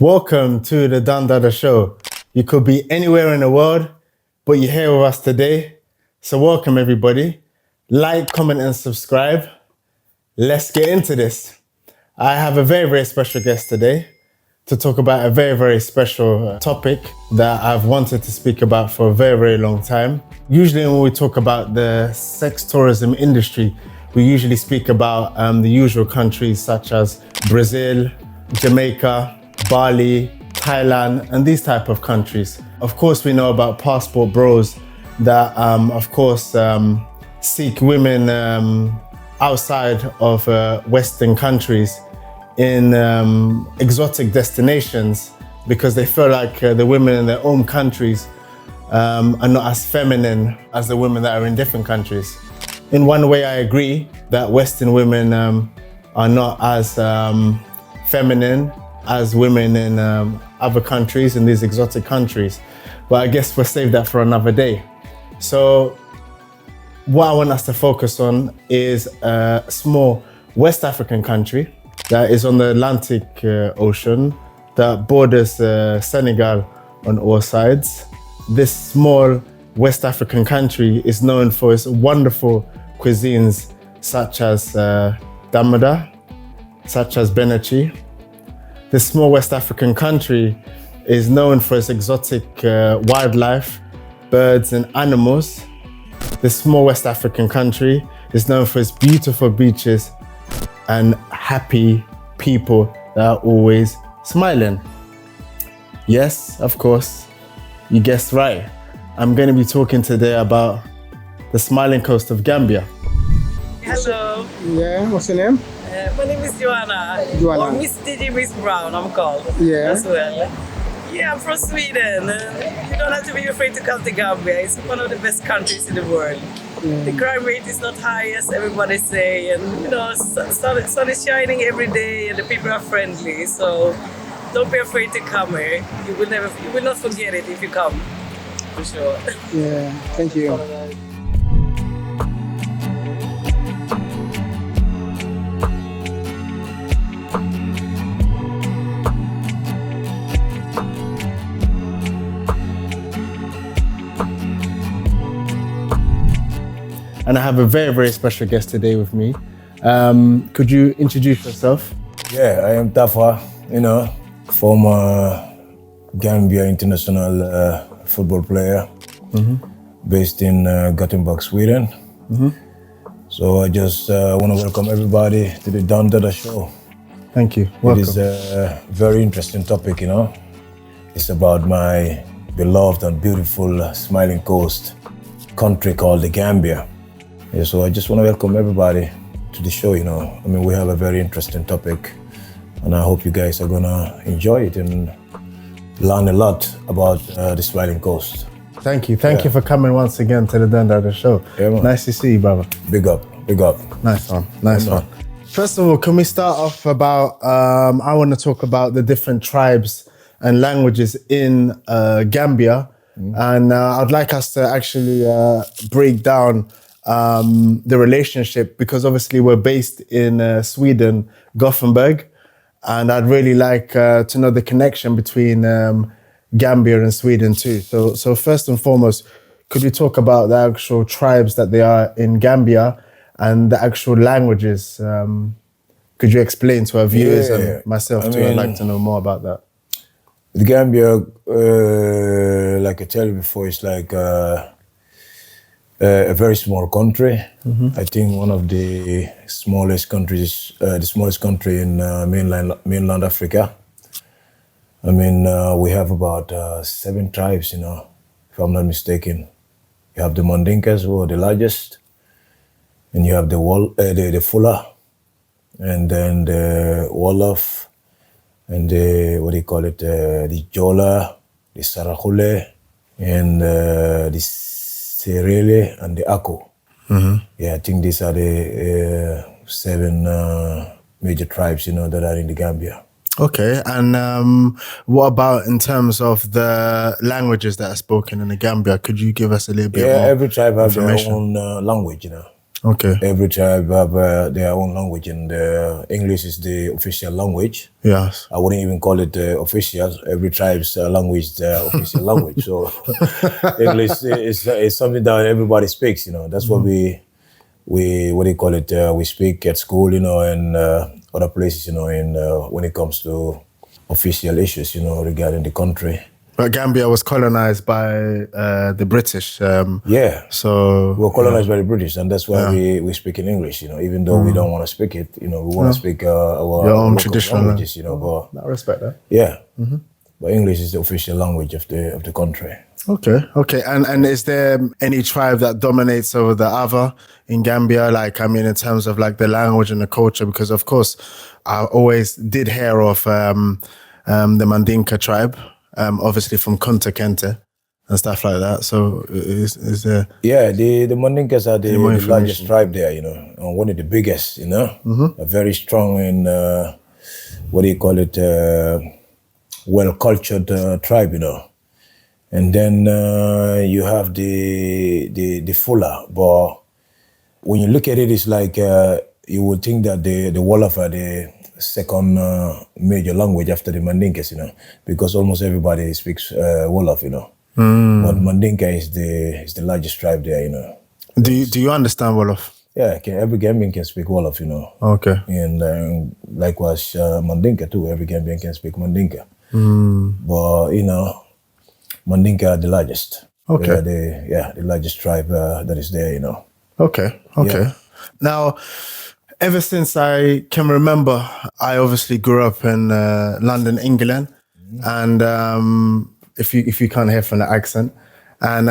Welcome to the Dada Show. You could be anywhere in the world, but you're here with us today. So welcome everybody. Like, comment and subscribe. Let's get into this. I have a very, very special guest today to talk about a very, very special topic that I've wanted to speak about for a very, very long time. Usually when we talk about the sex tourism industry, we usually speak about the usual countries such as Brazil, Jamaica, Bali, Thailand, and these type of countries. Of course, we know about passport bros that, seek women outside of Western countries in exotic destinations because they feel like the women in their own countries are not as feminine as the women that are in different countries. In one way, I agree that Western women are not as feminine as women in other countries, in these exotic countries. But I guess we'll save that for another day. So what I want us to focus on is a small West African country that is on the Atlantic Ocean that borders Senegal on all sides. This small West African country is known for its wonderful cuisines such as damada, such as benachi. This small West African country is known for its exotic wildlife, birds and animals. This small West African country is known for its beautiful beaches and happy people that are always smiling. Yes, of course, you guessed right. I'm going to be talking today about the smiling coast of Gambia. Hello. Yeah, what's your name? My name is Joanna. Joanna. Or Miss DJ Miss Brown, I'm called. Yeah. As well. Yeah, I'm from Sweden. You don't have to be afraid to come to Gambia. It's one of the best countries in the world. The crime rate is not high as everybody say, and sun is shining every day, and the people are friendly. So don't be afraid to come here. You will not forget it if you come, for sure. Yeah, thank you. And I have a very, very special guest today with me. Could you introduce yourself? Yeah, I am Tafa, former Gambia international football player, based in Gothenburg, Sweden. So I just want to welcome everybody to the Dada Show. Thank you. Welcome. It is a very interesting topic, It's about my beloved and beautiful smiling coast country called the Gambia. Yeah, so I just want to welcome everybody to the show, we have a very interesting topic, and I hope you guys are gonna enjoy it and learn a lot about the Smiling Coast. Thank you. Thank you for coming once again to the Dada Show. Yeah, man. Nice to see you, brother. Big up, big up. Nice one, nice one. First of all, can we start off about, I want to talk about the different tribes and languages in Gambia. And I'd like us to actually break down the relationship, because obviously we're based in Sweden, Gothenburg, and I'd really like to know the connection between Gambia and Sweden too. So first and foremost, could you talk about the actual tribes that they are in Gambia and the actual languages? Could you explain to our viewers and myself too? I'd like to know more about that. The Gambia, like I tell you before, it's like a very small country. I think one of the smallest countries, the smallest country in mainland Africa. We have about 7 tribes, if I'm not mistaken. You have the Mandinkas, who are the largest, and you have the Fula, and then the Wolof, and the the Jola, the Sarahule, and the Serele and the Ako. Yeah, I think these are the 7 major tribes, that are in the Gambia. Okay, and what about in terms of the languages that are spoken in the Gambia? Could you give us a little bit more every tribe has their information? own language, Okay. Every tribe have their own language, and English is the official language. Yes. I wouldn't even call it official. Every tribe's language is their official language. So English is something that everybody speaks. That's what we what do you call it? We speak at school, and other places, in when it comes to official issues, regarding the country. But Gambia was colonized by the British. Yeah. So we were colonized by the British, and that's why we speak in English. Even though we don't want to speak it, we want to speak our your own local traditional languages. But I respect that. yeah, but English is the official language of the country. Okay. And is there any tribe that dominates over the other in Gambia? Like, I mean, in terms of like the language and the culture, because of course, I always did hear of the Mandinka tribe, obviously from Kunta Kinte and stuff like that. So is there? Yeah, the Mandinkas are the largest tribe there, and one of the biggest, a very strong and what do you call it, well-cultured tribe, And then you have the Fula, but when you look at it, it's like you would think that the Wolof are the second major language after the Mandinkas, because almost everybody speaks Wolof, But Mandinka is the largest tribe there, Do you understand Wolof? Yeah, every Gambian can speak Wolof, Okay. And likewise Mandinka too. Every Gambian can speak Mandinka. But Mandinka are the largest. Okay. They are the largest tribe that is there, Okay. Yeah. Now, ever since I can remember, I obviously grew up in London, England, and if you can't hear from the accent, and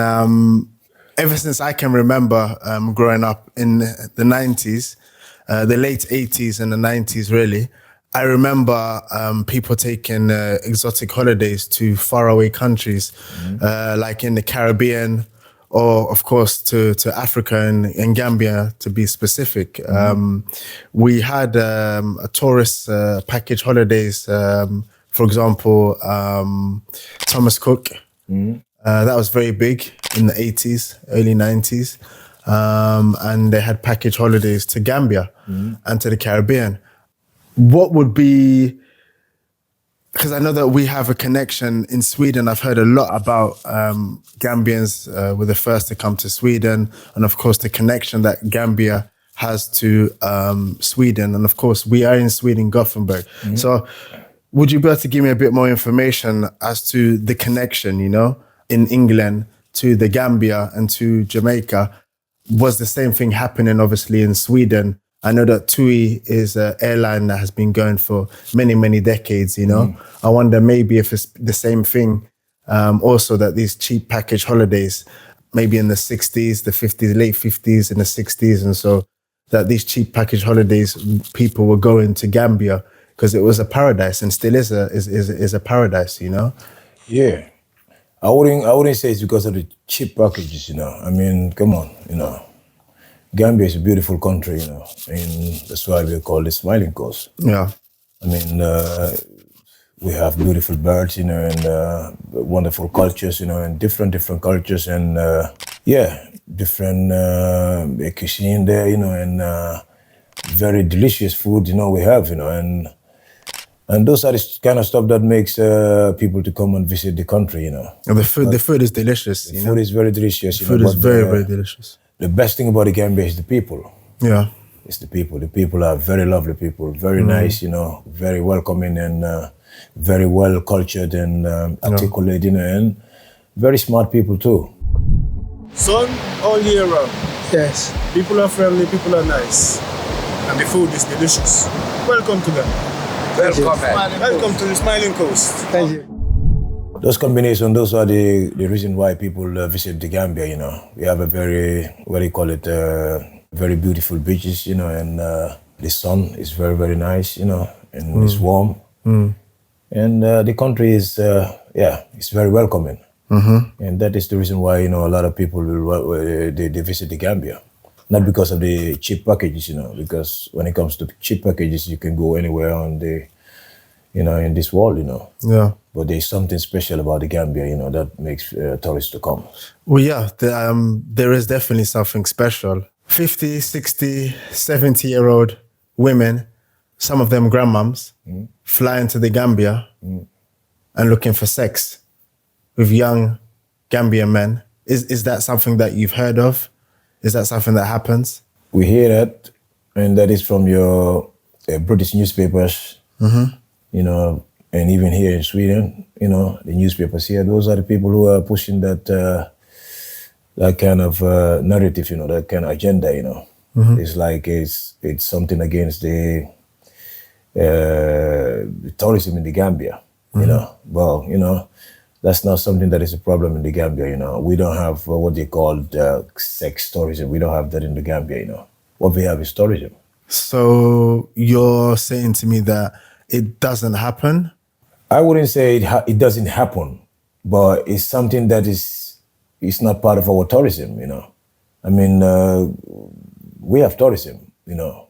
ever since I can remember growing up in the 90s, the late 80s and the 90s, really, I remember people taking exotic holidays to faraway countries, like in the Caribbean, or of course to Africa and Gambia, to be specific. We had a tourist package holidays, for example, Thomas Cook. That was very big in the 80s, early 90s. And they had package holidays to Gambia and to the Caribbean. What would be, because I know that we have a connection in Sweden. I've heard a lot about Gambians were the first to come to Sweden, and of course the connection that Gambia has to Sweden. And of course we are in Sweden, Gothenburg. So would you be able to give me a bit more information as to the connection, in England to the Gambia and to Jamaica? Was the same thing happening obviously in Sweden? I know that TUI is an airline that has been going for many, many decades, I wonder maybe if it's the same thing, also that these cheap package holidays, maybe in the 60s, the 50s, late 50s and the 60s, and so that these cheap package holidays, people were going to Gambia because it was a paradise and still is a paradise, Yeah. I wouldn't say it's because of the cheap packages, I mean, come on, Gambia is a beautiful country, and that's why we call it Smiling Coast. Yeah. I mean, we have beautiful birds, and wonderful cultures, and different cultures, and different cuisine there, and very delicious food, we have, and those are the kind of stuff that makes people to come and visit the country, And the food is delicious. The food is very delicious. The food is very, very delicious. The best thing about the Gambia is the people. Yeah. It's the people. The people are very lovely people, very nice, very welcoming and very well cultured and articulate, and very smart people too. Sun all year round. Yes. People are friendly, people are nice. And the food is delicious. Welcome to them. Welcome to the Smiling Coast. Thank you. Those combinations, those are the reason why people visit the Gambia, We have a very, what do you call it, very beautiful beaches, and the sun is very, very nice, and it's warm. And the country is, it's very welcoming. And that is the reason why, a lot of people, they visit the Gambia. Not because of the cheap packages, because when it comes to cheap packages, you can go anywhere on the, in this world, Yeah. But there's something special about the Gambia, that makes tourists to come. Well, yeah, there is definitely something special 50, 60, 70-year-old women, some of them grandmoms, flying to the Gambia and looking for sex with young Gambian men. Is that something that you've heard of? Is that something that happens? We hear that, and that is from your British newspapers, you know, and even here in Sweden, you know, the newspapers here, those are the people who are pushing that that kind of narrative, you know, that kind of agenda, you know. It's like it's something against the tourism in the Gambia, you know. Well, you know, that's not something that is a problem in the Gambia, you know. We don't have what they call sex tourism. We don't have that in the Gambia, you know. What we have is tourism. So you're saying to me that it doesn't happen? I wouldn't say it doesn't happen, but it's something that it's not part of our tourism, you know. I mean, we have tourism, you know.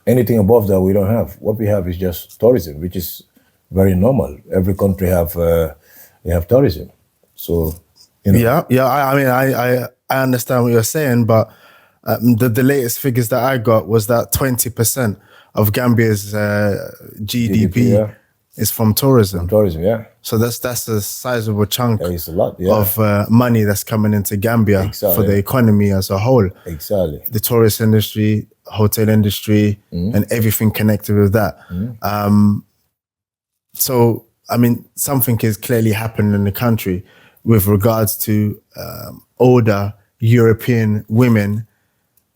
Anything above that we don't have. What we have is just tourism, which is very normal. Every country they have tourism. So, you know. Yeah. I mean, I understand what you're saying, but the latest figures that I got was that 20% of Gambia's GDP is from tourism. Tourism, yeah. So that's a sizable chunk It's a lot, yeah. of money that's coming into Gambia for the economy as a whole. Exactly. The tourist industry, hotel industry, and everything connected with that. So, I mean, something is clearly happening in the country with regards to older European women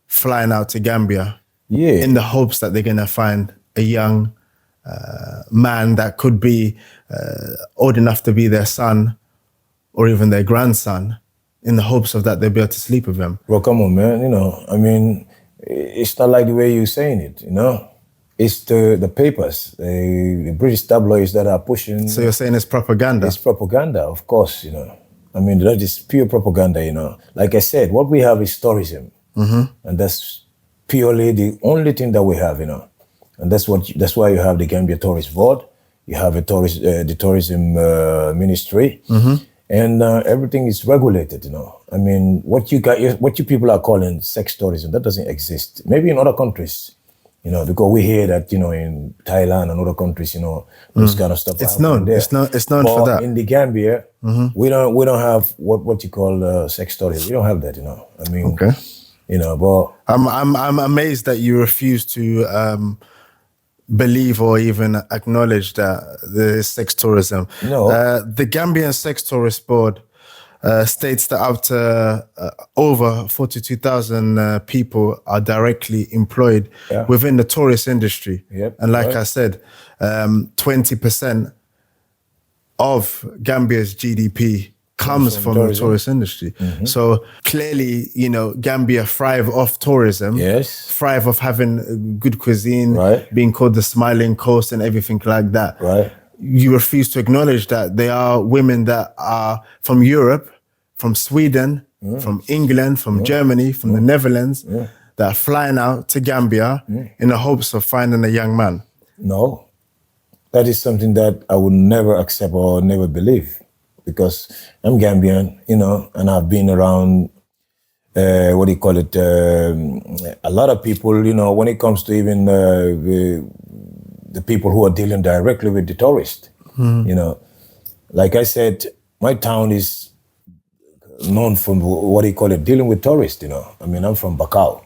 flying out to Gambia in the hopes that they're going to find a young man that could be old enough to be their son or even their grandson, in the hopes of that they'll be able to sleep with them. Well, come on, man. You know, I mean, it's not like the way you're saying it, you know. It's the papers, the British tabloids that are pushing. So you're saying it's propaganda? It's propaganda, of course, you know. I mean, that is pure propaganda, you know. Like I said, what we have is tourism. And that's purely the only thing that we have, you know. And that's why you have the Gambia Tourist Board, you have the tourism ministry, and everything is regulated, you know. I mean, what you people are calling sex tourism, that doesn't exist. Maybe in other countries, you know, because we hear that, you know, in Thailand and other countries, you know, this kind of stuff. It's known. There. It's known but for that. In the Gambia, we don't have what you call sex tourism. We don't have that, you know. I mean, you know, but I'm amazed that you refuse to believe or even acknowledge that there is sex tourism. No. The Gambian Sex Tourist Board states that up to over 42,000 people are directly employed within the tourist industry. And like I said, 20% of Gambia's GDP comes from the tourist industry. So clearly, you know, Gambia thrive off tourism, thrive off having good cuisine, being called the Smiling Coast and everything like that. You refuse to acknowledge that there are women that are from Europe, from Sweden, from England, from Germany, from the Netherlands, that are flying out to Gambia in the hopes of finding a young man. No, that is something that I would never accept or never believe, because I'm Gambian, you know, and I've been around, a lot of people, you know, when it comes to even the people who are dealing directly with the tourists, you know. Like I said, my town is known for dealing with tourists, you know. I mean, I'm from Bakau.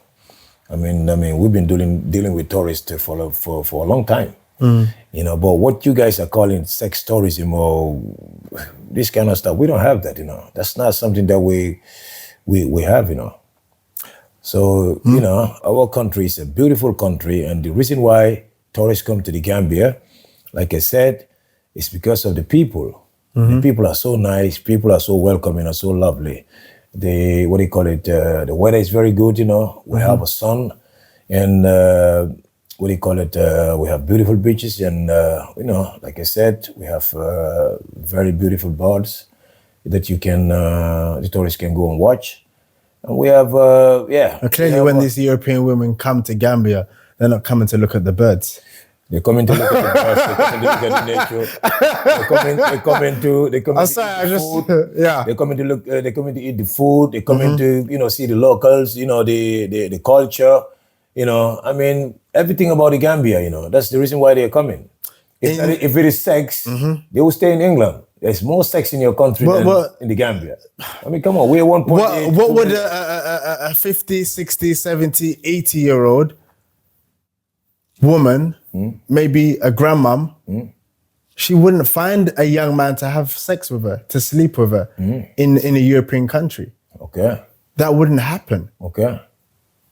I mean, we've been dealing with tourists for a long time. You know, but what you guys are calling sex tourism or this kind of stuff, we don't have that, you know. That's not something that we have, you know. So, you know, our country is a beautiful country, and the reason why tourists come to the Gambia, like I said, is because of the people. The people are so nice, people are so welcoming, are so lovely. The weather is very good, you know. We have a sun, and we have beautiful beaches, and you know, like I said, we have very beautiful birds that the tourists can go and watch. And we have, Clearly, when these European women come to Gambia, they're not coming to look at the birds. They come in to look at the grass, they come in to look at the nature. They come in to eat the food. Yeah. They come in to look. They come in to eat the food. They come in to see the locals. The culture. I mean everything about the Gambia. That's the reason why they're coming. If it is sex, they will stay in England. There's more sex in your country than in the Gambia. I mean, come on, we're 1.8. What would a 50, 60, 70, 80-year-old woman, maybe a grandmom, she wouldn't find a young man to have sex with her, to sleep with her in a European country. Okay. That wouldn't happen. Okay.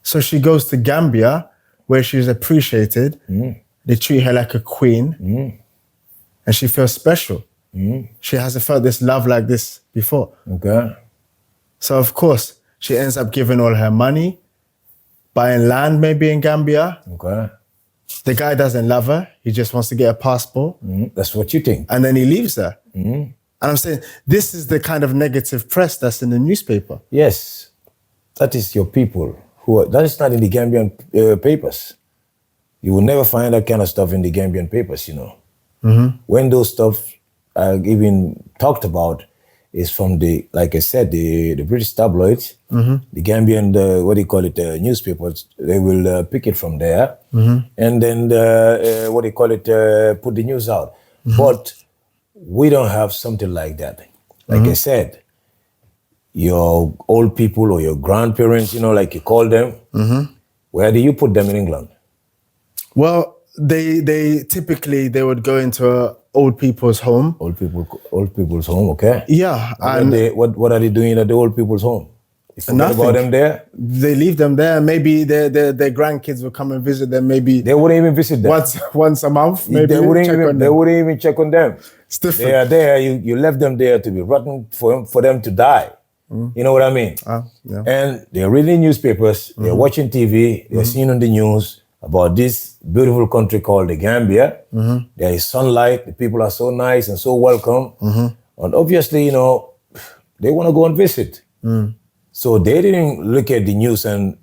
So she goes to Gambia, where she's appreciated. They treat her like a queen, and she feels special. She hasn't felt this love like this before. Okay. So of course, she ends up giving all her money, buying land maybe in Gambia. Okay. The guy doesn't love her. He just wants to get a passport. That's what you think. And then he leaves her. And I'm saying, this is the kind of negative press that's in the newspaper. Yes. That is your people. That is not in the Gambian papers. You will never find that kind of stuff in the Gambian papers, When those stuff are even talked about is from like I said, the British tabloids, the Gambian, newspapers, they will pick it from there and then put the news out. But we don't have something like that. Like I said, your old people or your grandparents, like you call them, where do you put them in England? Well, they typically would go into a old people's home. Old people's home, okay. Yeah. And what are they doing at the old people's home? You forget Nothing. about them there? They leave them there. Maybe their grandkids will come and visit them. Maybe they wouldn't even visit them once a month. Maybe they wouldn't even check on them. It's different. They are there. You left them there to be rotten for them to die. You know what I mean? Yeah. And they're reading newspapers. They're watching TV. They're seeing on the news about this beautiful country called the Gambia. There is sunlight. The people are so nice and so welcome. And obviously, they want to go and visit. So they didn't look at the news and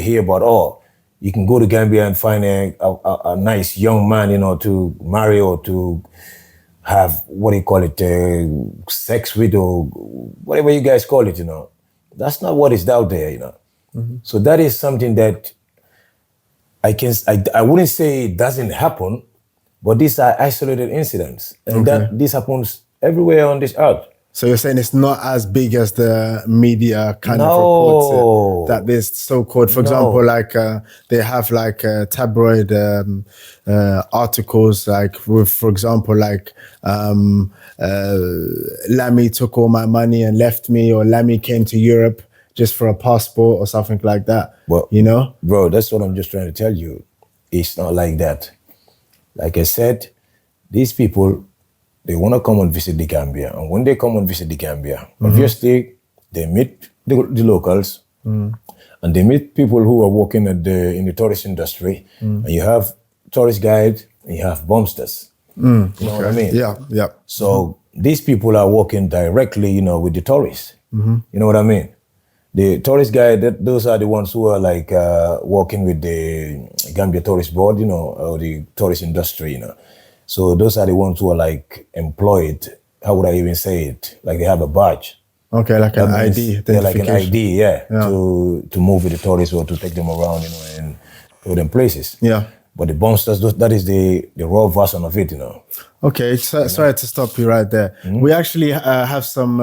hear about, you can go to Gambia and find a nice young man, to marry or to have sex with or whatever you guys call it, That's not what is out there, So that is something that I wouldn't say it doesn't happen, but these are isolated incidents. And this happens everywhere on this earth. So you're saying it's not as big as the media kind of reports it, that there's so-called, for example, like they have tabloid articles, for example, Lammy took all my money and left me, or Lammy came to Europe just for a passport or something like that, Well, Bro, that's what I'm just trying to tell you. It's not like that. Like I said, these people, they want to come and visit the Gambia. And when they come and visit the Gambia, obviously, they meet the locals and they meet people who are working in the tourist industry. And you have tourist guides and you have bumsters. You know what I mean? Yeah. So these people are working directly, with the tourists. You know what I mean? The tourist guide, those are the ones who are working with the Gambia Tourist Board, or the tourist industry, So those are the ones who are employed. How would I even say it? Like they have a badge. Okay, like an ID. They're like an ID, to move with the tourists or to take them around, and show them places. Yeah. But the bumsters, that is the raw version of it, Okay, sorry to stop you right there. We actually have some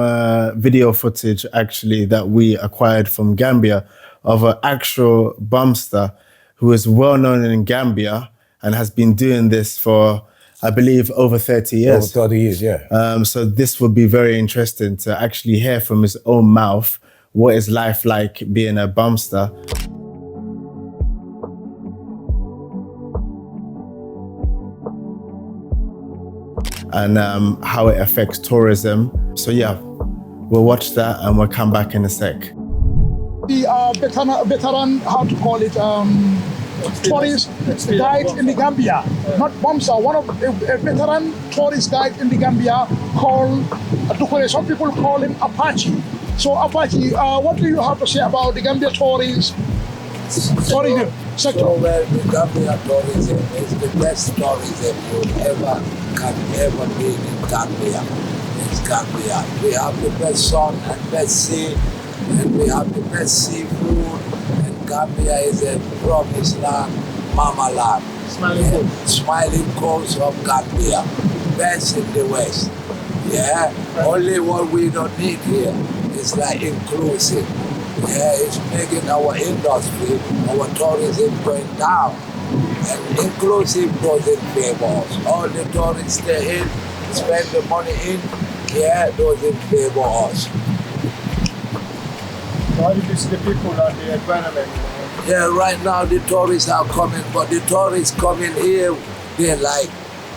video footage actually that we acquired from Gambia of an actual bumster who is well known in Gambia and has been doing this for, I believe, over 30 years. Over 30 years, yeah. So this would be very interesting to actually hear from his own mouth what is life like being a bumster. And how it affects tourism. So yeah, we'll watch that and we'll come back in a sec. The veteran, how to call it, tourist guide in the Gambia, not bumster, one of a veteran tourist guide in the Gambia called, some people call him Apache. So Apache, what do you have to say about the Gambia tourism sector. So well, the Gambia tourism is the best tourism you can ever be in Gambia. It's Gambia. We have the best sun and best sea, and we have the best seafood. And Gambia is a promised land, mama land. Smiling coast of Gambia, best in the West. Yeah, only what we don't need here is like inclusive. Yeah, it's making our industry, our tourism going down. And inclusive doesn't favor us. All the tourists stay in, spend the money in, yeah, doesn't favor us. How do you see the people at the environment? Yeah, right now the tourists are coming, but the tourists coming here, they're like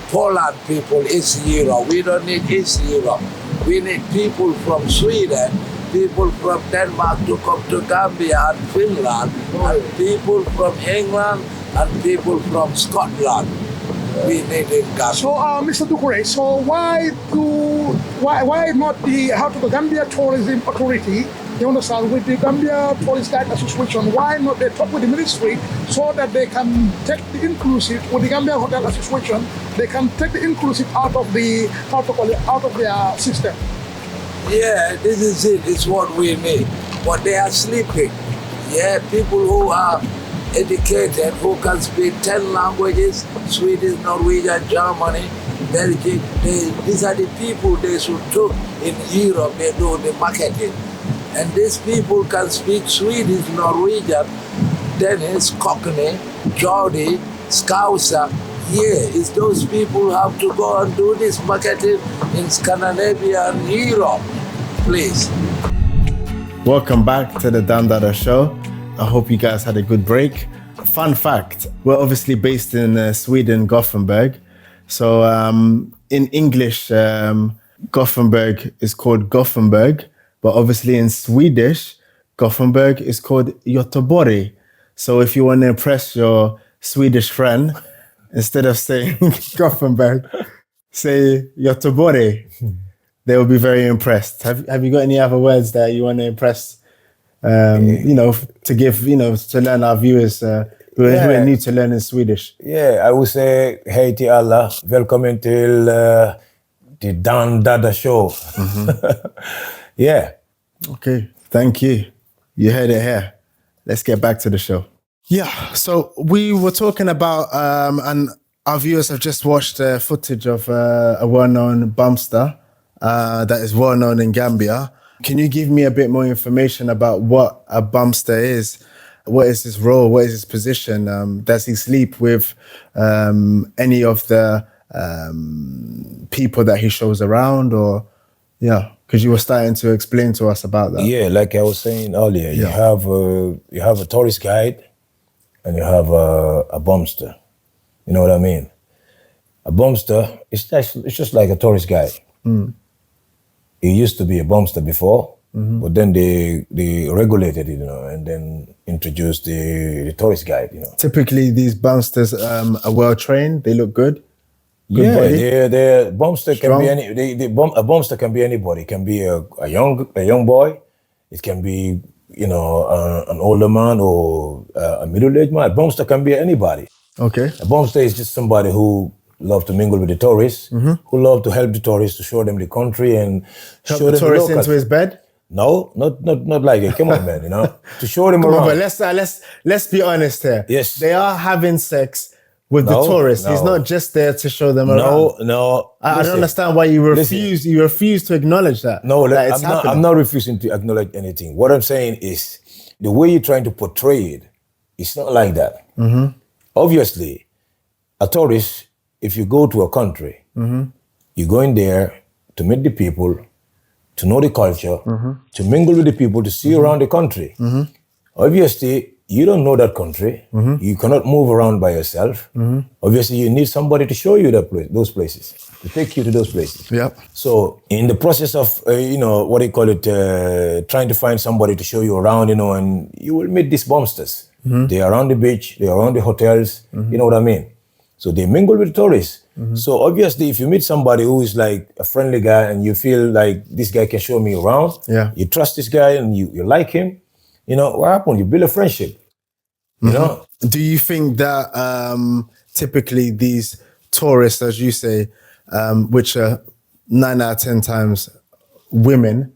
Poland people, East Europe. We don't need East Europe. We need people from Sweden, people from Denmark to come to Gambia and Finland, and people from England and people from Scotland. We need in Gambia. So, Mr. Dukure, so why not the Gambia Tourism Authority, you understand, with the Gambia Tourist Guide Association, why not they talk with the ministry so that they can take the inclusive, with the Gambia Hotel Association, they can take the inclusive out of the, out of their system? Yeah, this is it. It's what we need. But they are sleeping. Yeah, people who are educated, who can speak 10 languages, Swedish, Norwegian, Germany, Belgium, these are the people they should took in Europe, they do the marketing. And these people can speak Swedish, Norwegian, Danish, Cockney, Geordie, Scouser. Yeah, it's those people who have to go and do this marketing in Scandinavia and Europe, please. Welcome back to the Dan Dada Show. I hope you guys had a good break. Fun fact, we're obviously based in Sweden, Gothenburg. So in English, Gothenburg is called Gothenburg, but obviously in Swedish, Gothenburg is called Göteborg. So if you want to impress your Swedish friend, instead of saying Gothenburg, say Göteborg. They will be very impressed. Have you got any other words that you want to impress? To give, to learn our viewers who are new to learning Swedish. Yeah, I would say, hej till alla. Välkommen till the Dan Dada Show. Mm-hmm. Yeah. Okay, thank you. You heard it here. Let's get back to the show. Yeah, so we were talking about, and our viewers have just watched footage of a well-known bumster that is well-known in Gambia. Can you give me a bit more information about what a bumster is? What is his role? What is his position? Does he sleep with any of the people that he shows around? Or, because you were starting to explain to us about that. Yeah, like I was saying earlier, you have a tourist guide and you have a bumster. You know what I mean? A bumster, it's just like a tourist guide. Mm. It used to be a bumster before, but then they regulated it, and then introduced the tourist guide, Typically, these bumsters are well trained. They look good. The bumster can be a bumster can be anybody. It can be a young boy. It can be an older man or a middle-aged man. A bumster can be anybody. Okay. A bumster is just somebody who love to mingle with the tourists, who love to help the tourists to show them the country and help show the them tourists the into his bed. No, not like it. Come on, man. To show them around. But let's be honest here. Yes, they are having sex with the tourists. He's not just there to show them around. No. I don't understand why you refuse. You refuse to acknowledge that. No, I'm not refusing to acknowledge anything. What I'm saying is the way you're trying to portray it. It's not like that. Mm-hmm. Obviously, a tourist. If you go to a country, you go in there to meet the people, to know the culture, to mingle with the people, to see around the country. Obviously, you don't know that country. You cannot move around by yourself. Obviously, you need somebody to show you those places, to take you to those places. Yep. So in the process of, trying to find somebody to show you around, and you will meet these bumsters. They are around the beach, they are around the hotels, you know what I mean? So they mingle with tourists. So obviously, if you meet somebody who is like a friendly guy and you feel like this guy can show me around, you trust this guy and you like him, what happened? You build a friendship. Do you think that typically these tourists, as you say, which are 9 out of 10 times women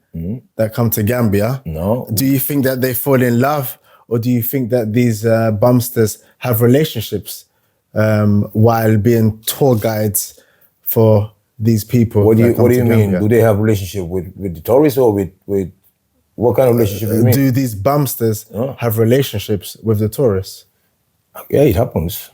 that come to Gambia, No. do you think that they fall in love, or do you think that these bumsters have relationships while being tour guides for these people? What do you mean? Gambia? Do they have relationship with the tourists or with what kind of relationship do you mean? Do these bumsters have relationships with the tourists? Yeah, it happens.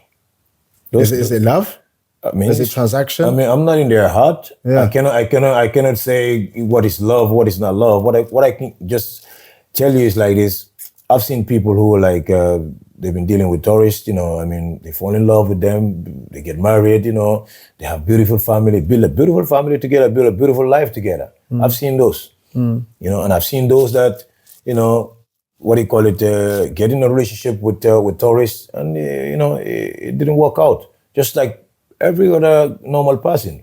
Is it love? I mean, is it transaction? I mean, I'm not in their heart. Yeah. I cannot say what is love, what is not love. What I can just tell you is like this. I've seen people who are like they've been dealing with tourists. You know, I mean, they fall in love with them. They get married. You know, they have beautiful family, build a beautiful family together, build a beautiful life together. I've seen those. You know, and I've seen those that, you know, what do you call it, get in a relationship with tourists, and you know, it didn't work out. Just like every other normal person.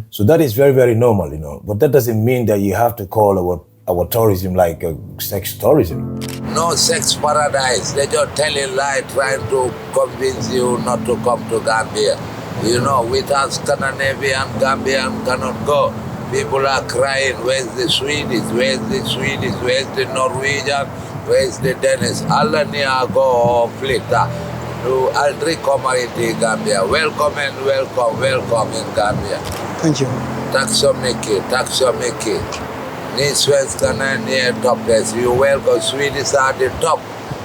So that is very, very normal, you know. But that doesn't mean that you have to call our tourism like sex tourism. No sex paradise. They're just telling lie, trying to convince you not to come to Gambia. You know, with us, Scandinavian, Gambian cannot go. People are crying, where's the Swedish, where's the Swedish, where's the Norwegian, where's the Danish? Alla ni go flytta. Du aldrig komma till Gambia. Welcome and welcome in Gambia. Thank you. Tack så mycket. Ni svenskarna, ni är topless. You welcome. Swedish are the top.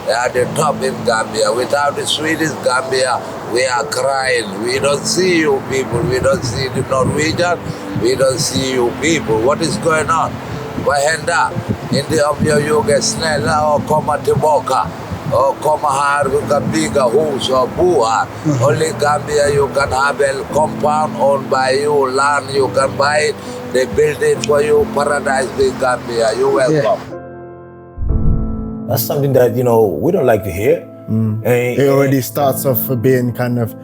They are the top in Gambia. Without the Swedish Gambia, we are crying. We don't see you people. We don't see the Norwegian. We don't see you people. What is going on? Vad händer? Inte om jag är snälla och komma tillbaka. Och komma här, vi kan bygga hus och bo här. Only Gambia you can have a compound owned by you, land you can buy it. They build it for you, paradise with Gambia. You're welcome. That's something that, you know, we don't like to hear. It already starts off being kind of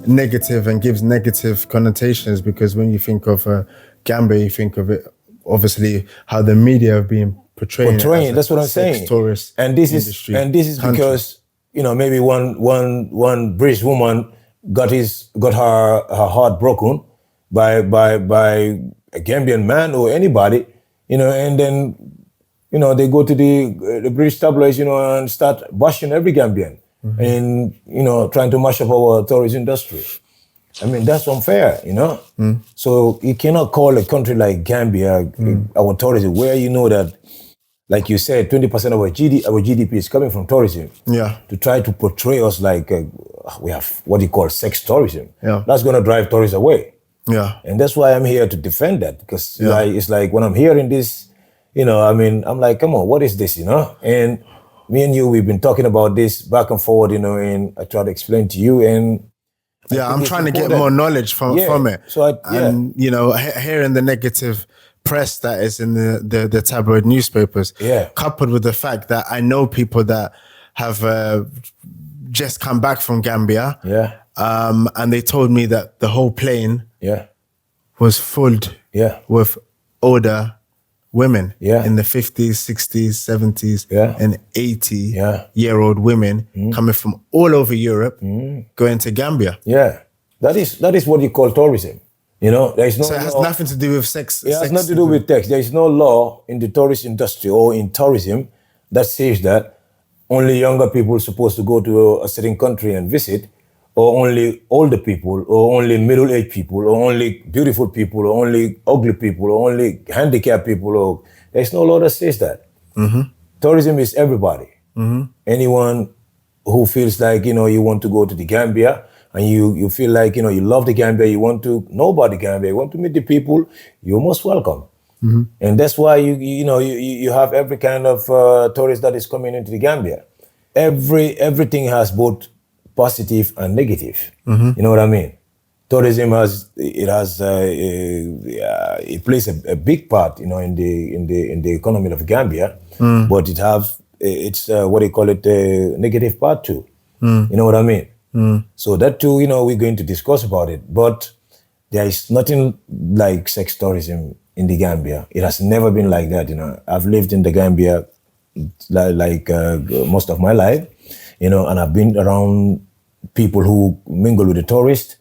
negative and gives negative connotations, because when you think of Gambia, you think of it, obviously, how the media have been portraying it. That's what I'm saying. Tourist and this industry is because, you know, maybe one British woman got her heart broken by a Gambian man or anybody, you know, and then, you know, they go to the British tabloids, you know, and start bashing every Gambian and, you know, trying to mash up our tourist industry. I mean, that's unfair, you know? So you cannot call a country like Gambia our tourism, where you know that, like you said, 20% of our GDP is coming from tourism. Yeah. To try to portray us like we have what you call sex tourism. Yeah. That's going to drive tourists away. Yeah. And that's why I'm here to defend that, because like, it's like when I'm hearing this, you know, I mean, I'm like, come on, what is this, you know? And me and you, we've been talking about this back and forward, you know, and I try to explain to you, and I'm trying to get more knowledge from it. So and, you know, hearing the negative press that is in the tabloid newspapers, coupled with the fact that I know people that have just come back from Gambia, and they told me that the whole plane was filled with older women in the 50s, 60s, 70s, and 80-year-old women coming from all over Europe, going to Gambia. Yeah, that is what you call tourism. You know, there is no. So it has nothing to do with sex. It has nothing to do with sex. There is no law in the tourist industry or in tourism that says that only younger people are supposed to go to a certain country and visit, or only older people, or only middle-aged people, or only beautiful people, or only ugly people, or only handicapped people. Or there's no law that says that. Tourism is everybody. Anyone who feels like, you know, you want to go to the Gambia, and you feel like, you know, you love the Gambia, you want to know about the Gambia, you want to meet the people, you're most welcome. And that's why you have every kind of tourist that is coming into the Gambia. Everything has both positive and negative. You know what I mean? Tourism it plays a big part, you know, in the economy of Gambia, but it's what they call it, a negative part too. You know what I mean? So that too, you know, we're going to discuss about it. But there is nothing like sex tourism in the Gambia. It has never been like that, you know. I've lived in the Gambia like most of my life, you know, and I've been around people who mingle with the tourists,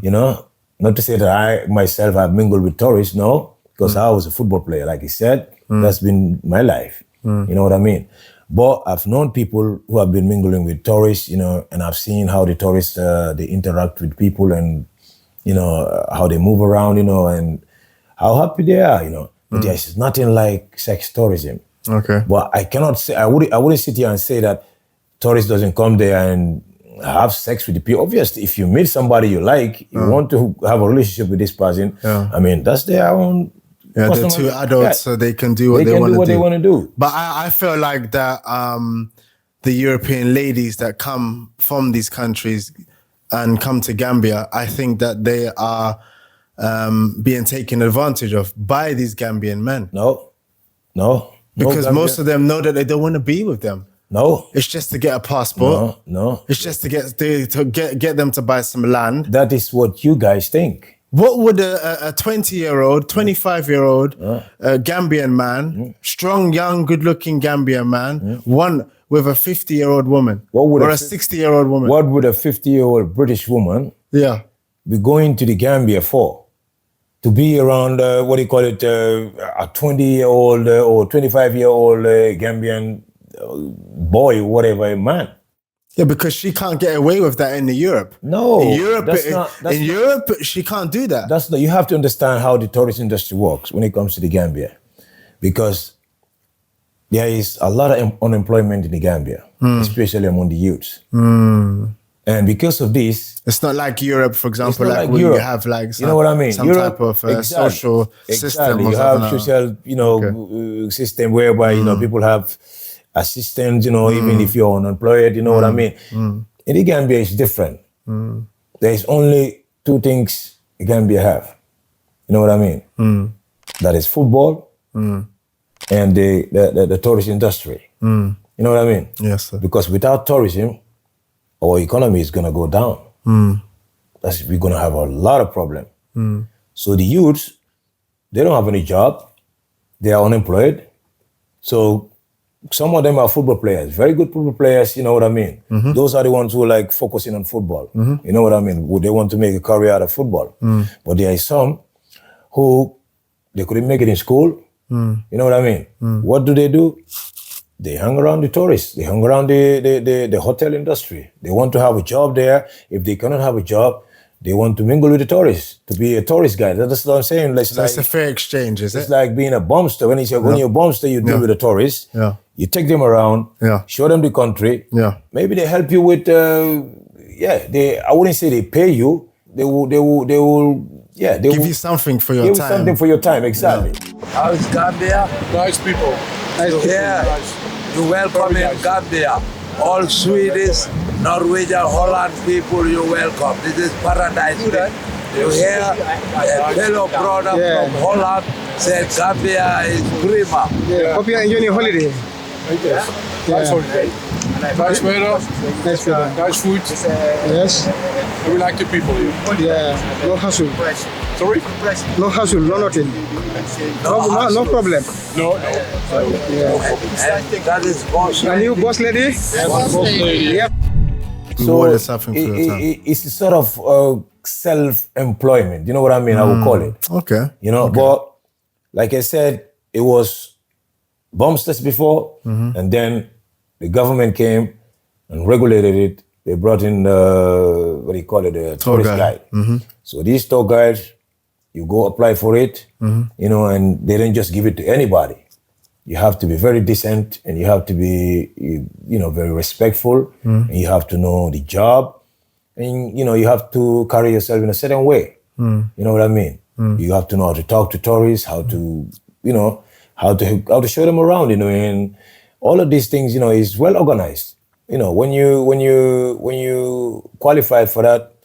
you know. Not to say that I myself have mingled with tourists, no, because I was a football player, like he said. That's been my life, you know what I mean? But I've known people who have been mingling with tourists, you know, and I've seen how the tourists, they interact with people and, you know, how they move around, you know, and how happy they are, you know. But there's nothing like sex tourism. Okay. But I cannot say, I wouldn't sit here and say that tourists doesn't come there and have sex with the people. Obviously, if you meet somebody you like, you want to have a relationship with this person, I mean, that's their own. Yeah, they're two adults, so they can do what they want to do. But I feel like that the European ladies that come from these countries and come to Gambia, I think that they are being taken advantage of by these Gambian men. No. Because most of them know that they don't want to be with them. No. It's just to get a passport. No. It's just to get them to buy some land. That is what you guys think. What would a 20-year-old, 25-year-old Gambian man, strong, young, good-looking Gambian man, want with a 50-year-old woman or a 60-year-old woman? What would a 50-year-old British woman be going to the Gambia for? To be around, a 20-year-old or 25-year-old Gambian boy, whatever, man. Yeah, because she can't get away with that in Europe. No, in Europe, she can't do that. You have to understand how the tourist industry works when it comes to the Gambia, because there is a lot of unemployment in the Gambia, especially among the youths. And because of this, it's not like Europe, for example, like when you have like some, you know what I mean? Some type of social system. You have social, system whereby you know people have assistance, you know, even if you're unemployed, you know what I mean? In the Gambia, it's different. There's only two things the Gambia have. You know what I mean? That is football and the tourist industry. You know what I mean? Yes, sir. Because without tourism, our economy is going to go down. We're going to have a lot of problems. So the youths, they don't have any job. They are unemployed. So some of them are football players, very good football players, you know what I mean? Those are the ones who are like focusing on football. You know what I mean? They want to make a career out of football. But there are some who, they couldn't make it in school. You know what I mean? What do? They hang around the tourists. They hang around the hotel industry. They want to have a job there. If they cannot have a job, they want to mingle with the tourists, to be a tourist guide. That's what I'm saying. So it's a fair exchange, is it? It's like being a bumster. When you're a bumster, you deal with the tourists. You take them around, show them the country. Maybe they help you with, I wouldn't say they pay you. They will give you something for your time. Give you something for your time, exactly. How's Gambia? Nice people. You're welcome in Gambia. All Swedish, Norwegian, Holland people, you're welcome. This is paradise. You hear a fellow brother from Holland said Gambia is prima. Hope you're enjoying your holiday. Nice holiday. Nice weather. Nice food. Yes. And we like the people here. Yeah. No hassle. Sorry? No hassle. No nothing. No problem. No. That is boss. And you, boss lady? Yes, boss lady. Yep. So it's a sort of self-employment. You know what I mean? I would call it. Okay. You know, but like I said, it was bumsters before, and then the government came and regulated it. They brought in the tourist guide. So these tour guides, you go apply for it, you know, and they don't just give it to anybody. You have to be very decent, and you have to be, you know, very respectful, and you have to know the job, and, you know, you have to carry yourself in a certain way. You know what I mean? You have to know how to talk to tourists, how to, you know, how to show them around, you know, and all of these things, you know, is well organized. You know, when you qualify for that,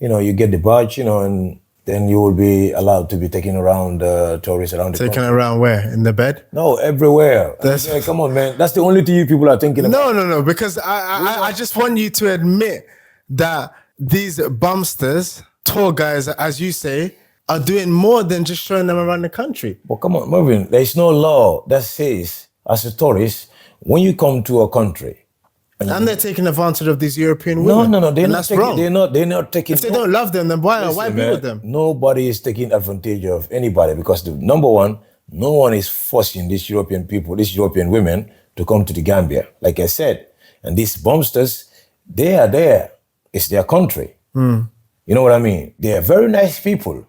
you know, you get the badge, you know, and then you will be allowed to be taken around tourists around the country. Taken around where? In the bed? No, everywhere. Yeah, come on, man. That's the only thing you people are thinking about. No, because I just want you to admit that these bumsters, tour guys, as you say, are doing more than just showing them around the country. Well, come on, Marvin, there's no law that says, as a tourist, when you come to a country And they're taking advantage of these European women. No, they're not that's taking, wrong. They're not taking. If they don't love them, then why be man, with them? Nobody is taking advantage of anybody because number one, no one is forcing these European people, these European women to come to the Gambia. Like I said, and these bumsters, they are there. It's their country. You know what I mean? They are very nice people.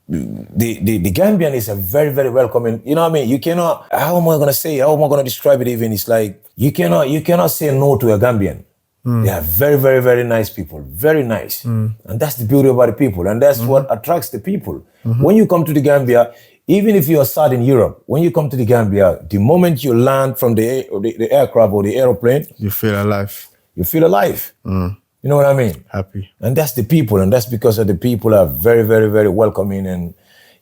The Gambian is a very, very welcoming. You know what I mean? You cannot. How am I gonna say? How am I gonna describe it? Even it's like you cannot say no to a Gambian. They are very, very, very nice people. Very nice, and that's the beauty about the people, and that's what attracts the people. When you come to the Gambia, even if you are sad in Europe, when you come to the Gambia, the moment you land from the aircraft or the aeroplane, you feel alive. You feel alive. You know what I mean? Happy. And that's the people, and that's because of the people are very, very, very welcoming, and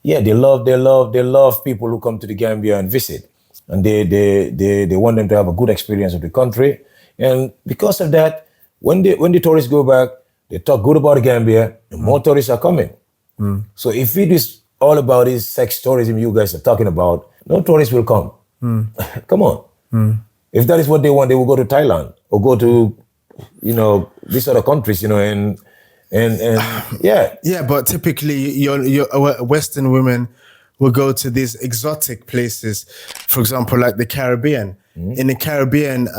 yeah, they love people who come to the Gambia and visit, and they want them to have a good experience of the country, and because of that, when the tourists go back, they talk good about the Gambia, and more tourists are coming. So if it is all about this sex tourism you guys are talking about, no tourists will come. Come on. If that is what they want, they will go to Thailand or go to, these other countries, and yeah. Yeah, but typically your Western women will go to these exotic places, for example, like the Caribbean. In the Caribbean,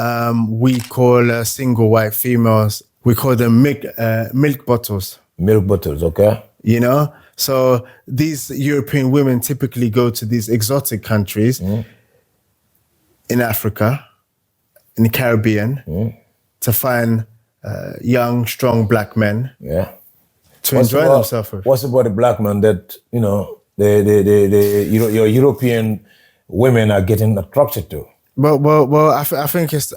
we call single white females, we call them milk bottles. Milk bottles, okay. So these European women typically go to these exotic countries in Africa, in the Caribbean, to find young, strong black men to enjoy themselves with. What's about the black man that, your European women are getting attracted to? Well, I think it's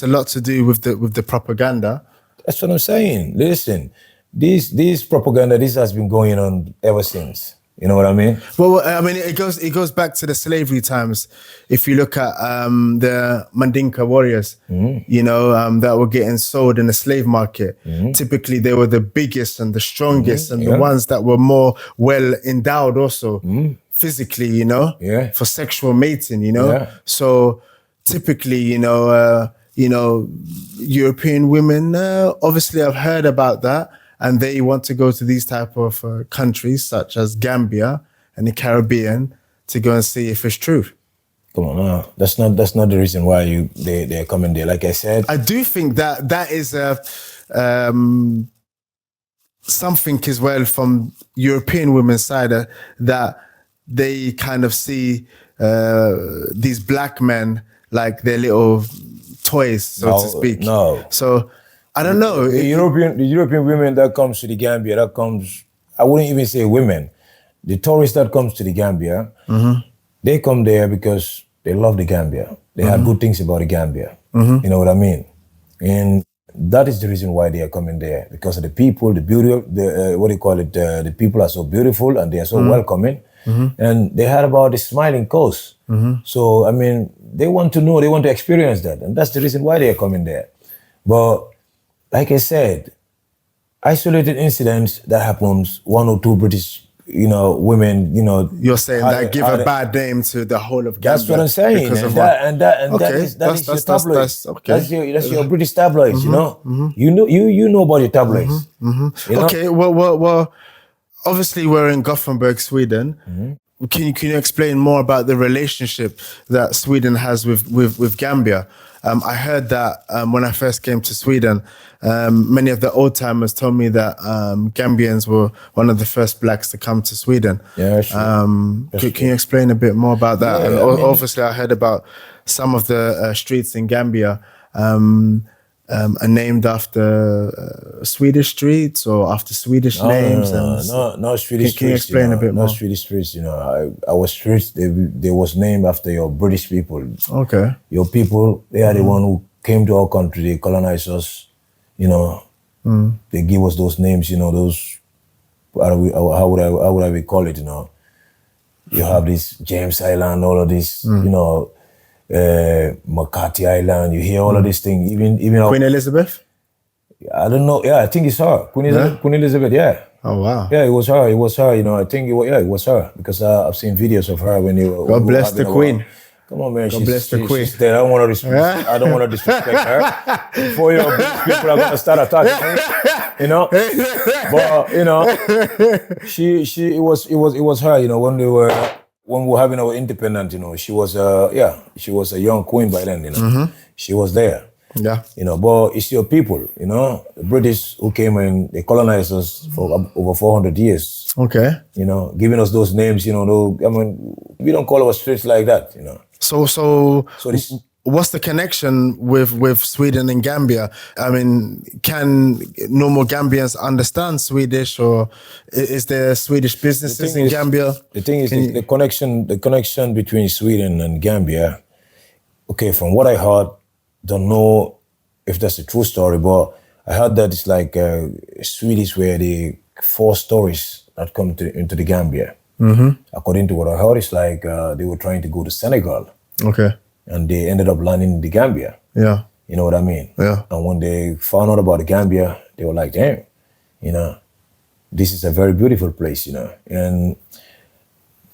a lot to do with the propaganda. That's what I'm saying. Listen, this propaganda, this has been going on ever since. You know what I mean? Well, I mean, it goes back to the slavery times. If you look at the Mandinka warriors, that were getting sold in the slave market, typically they were the biggest and the strongest and the ones that were more well endowed also physically, for sexual mating, So typically, European women, obviously I've heard about that. And they want to go to these type of countries, such as Gambia and the Caribbean, to go and see if it's true. Come on, no. That's not the reason why they're coming there. Like I said, I do think that is something as well from European women's side that they kind of see these black men like their little toys, so to speak. No. So. I don't know. The European women that comes to the Gambia, I wouldn't even say women. The tourists that comes to the Gambia, they come there because they love the Gambia. They have good things about the Gambia. You know what I mean? And that is the reason why they are coming there, because of the people, the beauty, the people are so beautiful and they are so welcoming. And they heard about the smiling coast. So, I mean, they want to know, they want to experience that. And that's the reason why they are coming there. But like I said, isolated incidents that happens, one or two British, women, You're saying that give a bad name to the whole of Gambia. That's what I'm saying. That is your tabloids. Okay. That's your British tabloids, You know about your tabloids. Okay, well, obviously we're in Gothenburg, Sweden. Can you explain more about the relationship that Sweden has with Gambia? I heard that when I first came to Sweden, many of the old timers told me that Gambians were one of the first blacks to come to Sweden. Yeah, sure. Can you explain a bit more about that? Yeah, and obviously, I heard about some of the streets in Gambia are named after Swedish streets or after Swedish names. No Swedish streets. Can you explain a bit more? No Swedish streets. Our streets, they was named after your British people. Okay. Your people, they are the one who came to our country. They colonized us. They give us those names. Those. How would I call it? You have this James Island, all of this. McCarthy Island, you hear all of these things. Even Queen Elizabeth? I don't know. Yeah, I think it's her. Queen Elizabeth, yeah. Oh, wow. Yeah, it was her. I think it was her because I've seen videos of her when you. God bless the Queen. Come on, man. God bless the queen. She's there. I don't want to disrespect her. Before your people are gonna start attacking me, you know. But you know, it was her. You know, when we were having our independence, you know, she was a young queen by then. You know, she was there. Yeah. You know, but it's your people. You know, the British who came and they colonized us for over 400 years. Okay. You know, giving us those names. You know, I mean, we don't call our streets like that. You know. So this, what's the connection with Sweden and Gambia? I mean, can normal Gambians understand Swedish, or is there Swedish businesses in Gambia? The thing is, the connection between Sweden and Gambia. Okay, from what I heard, don't know if that's a true story, but I heard that it's like Swedish were the 4 stories that come into the Gambia. According to what I heard, it's like they were trying to go to Senegal. Okay. And they ended up landing in the Gambia. Yeah. You know what I mean? Yeah. And when they found out about the Gambia, they were like, damn, you know, this is a very beautiful place, you know. And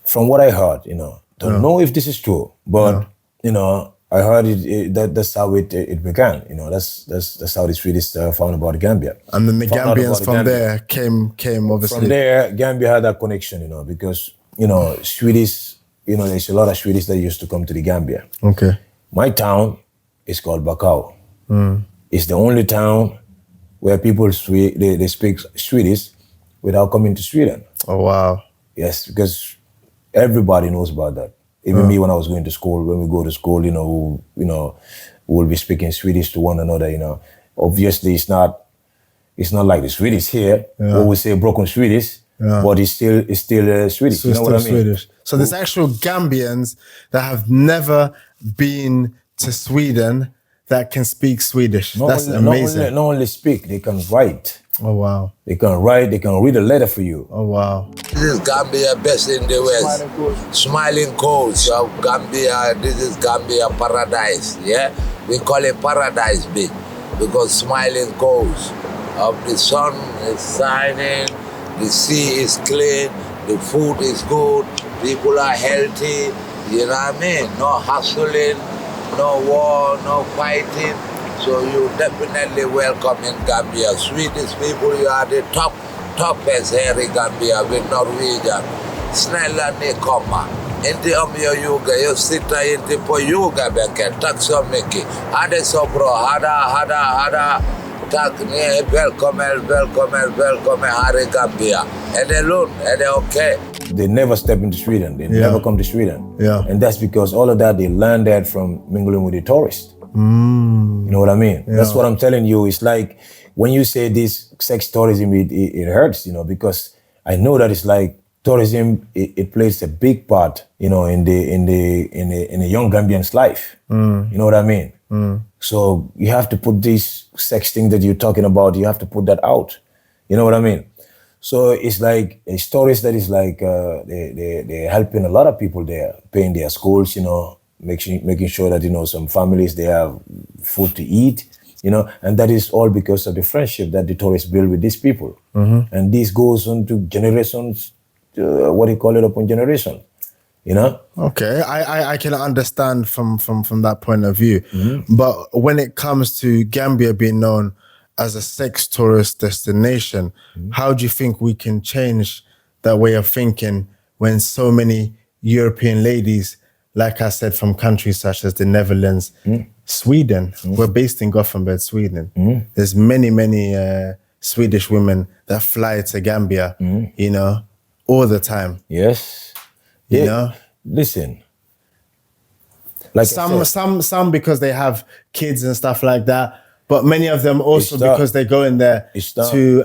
from what I heard, you know, don't know if this is true, but, you know, I heard that's how it began, you know. That's how the Swedish found about the Gambia. And then the Gambians from there came obviously. From there, Gambia had that connection, you know, because, you know, Swedish, you know, there's a lot of Swedish that used to come to the Gambia. Okay. My town is called Bakau. It's the only town where people they speak Swedish without coming to Sweden. Oh, wow. Yes, because everybody knows about that. Even me, when I was going to school, when we go to school, you know, we'll be speaking Swedish to one another, you know. Obviously, it's not like the Swedish here, where we say broken Swedish, but it's still Swedish. So you know what I mean? Swedish. So there's actual Gambians that have never been to Sweden that can speak Swedish. That's amazing. Not only speak, they can write. Oh, wow. They can write, they can read a letter for you. Oh, wow. This is Gambia, best in the West. Smiling coast of Gambia. This is Gambia paradise, yeah? We call it paradise beach because smiling coast of the sun is shining, the sea is clean, the food is good, people are healthy, you know what I mean? No hustling, no war, no fighting. So you definitely welcome in Gambia. Swedish people, you are the toughest here in Gambia with Norwegian. Snälla ni komma. Inte om jag ljuger, jag sitter inte på ljugarbänken. Tack så mycket. Ha det så bra. Hada. Tack, ni är välkommen här i Gambia. Är det lugnt? Är det okej? They never step into Sweden. They never come to Sweden. Yeah. And that's because all of that, they learned that from mingling with the tourists. You know what I mean? Yeah. That's what I'm telling you. It's like when you say this sex tourism, it hurts, you know, because I know that it's like tourism. It plays a big part, you know, in the young Gambian's life. You know what I mean? So you have to put this sex thing that you're talking about. You have to put that out. You know what I mean? So it's like a stories that is like they're helping a lot of people there, paying their schools, you know. Making sure that, you know, some families, they have food to eat, you know, and that is all because of the friendship that the tourists build with these people. And this goes on to generations, what do you call it, upon generation, you know? Okay, I can understand from that point of view. But when it comes to Gambia being known as a sex tourist destination, how do you think we can change that way of thinking when so many European ladies, like I said, from countries such as the Netherlands, Sweden, we're based in Gothenburg, Sweden. There's many Swedish women that fly to Gambia, you know, all the time. Yes. You know? Listen. Like some because they have kids and stuff like that, but many of them also because they go in there to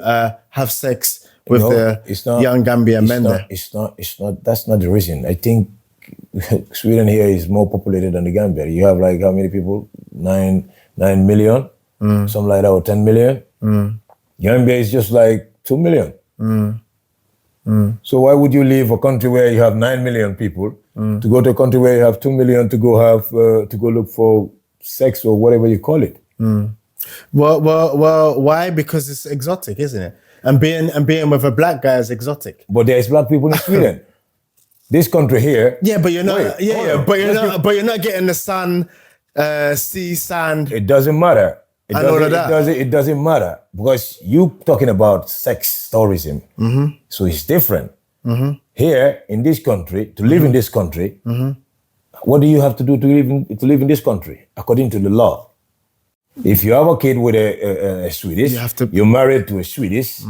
have sex with the young Gambian men there. That's not the reason. I think Sweden here is more populated than the Gambia. You have like how many people? 9 million, something like that, or 10 million. Gambia is just like 2 million. So why would you leave a country where you have 9 million people to go to a country where you have 2 million to go have to go look for sex or whatever you call it? Well, why? Because it's exotic, isn't it? And being with a black guy is exotic. But there is black people in Sweden. This country here. Yeah, but you're not. Wait, but you're not getting the sun, sea, sand. It doesn't matter. It doesn't matter because you talking about sex tourism. So it's different. Here in this country, to live in this country, what do you have to do to live in this country according to the law? If you have a kid with a Swedish, you're married to a Swedish.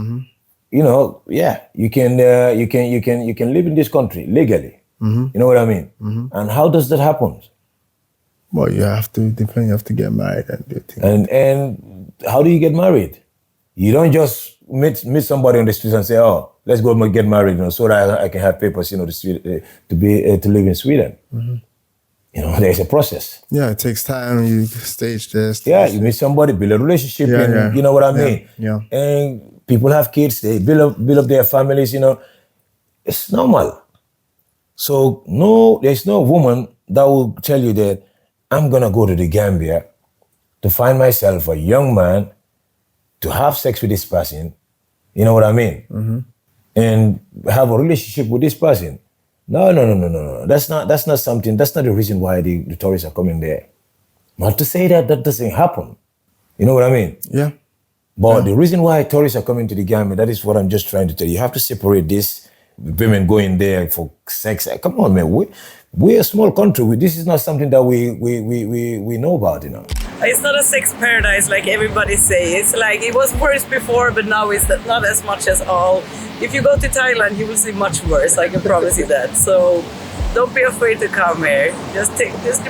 You know, you can live in this country legally. You know what I mean? And how does that happen? Well, you have to get married and do things. And how do you get married? You don't just meet somebody on the street and say, "Oh, let's go get married," so that I can have papers, to live in Sweden. There's a process. Yeah, it takes time. You stage this. Yeah, you meet somebody, build a relationship, you know what I mean. Yeah. And people have kids, they build up their families. It's normal. So there's no woman that will tell you that I'm gonna go to the Gambia to find myself a young man to have sex with this person. You know what I mean? And have a relationship with this person. No. That's not something. That's not the reason why the tourists are coming there. Not to say that doesn't happen. You know what I mean? Yeah. But the reason why tourists are coming to the Gambia, that is what I'm just trying to tell you. You have to separate this. Women going there for sex. Come on, man. We're a small country. This is not something that we know about, It's not a sex paradise like everybody say. It's like it was worse before, but now it's not as much as all. If you go to Thailand, you will see much worse. I can promise you that. So don't be afraid to come here. Just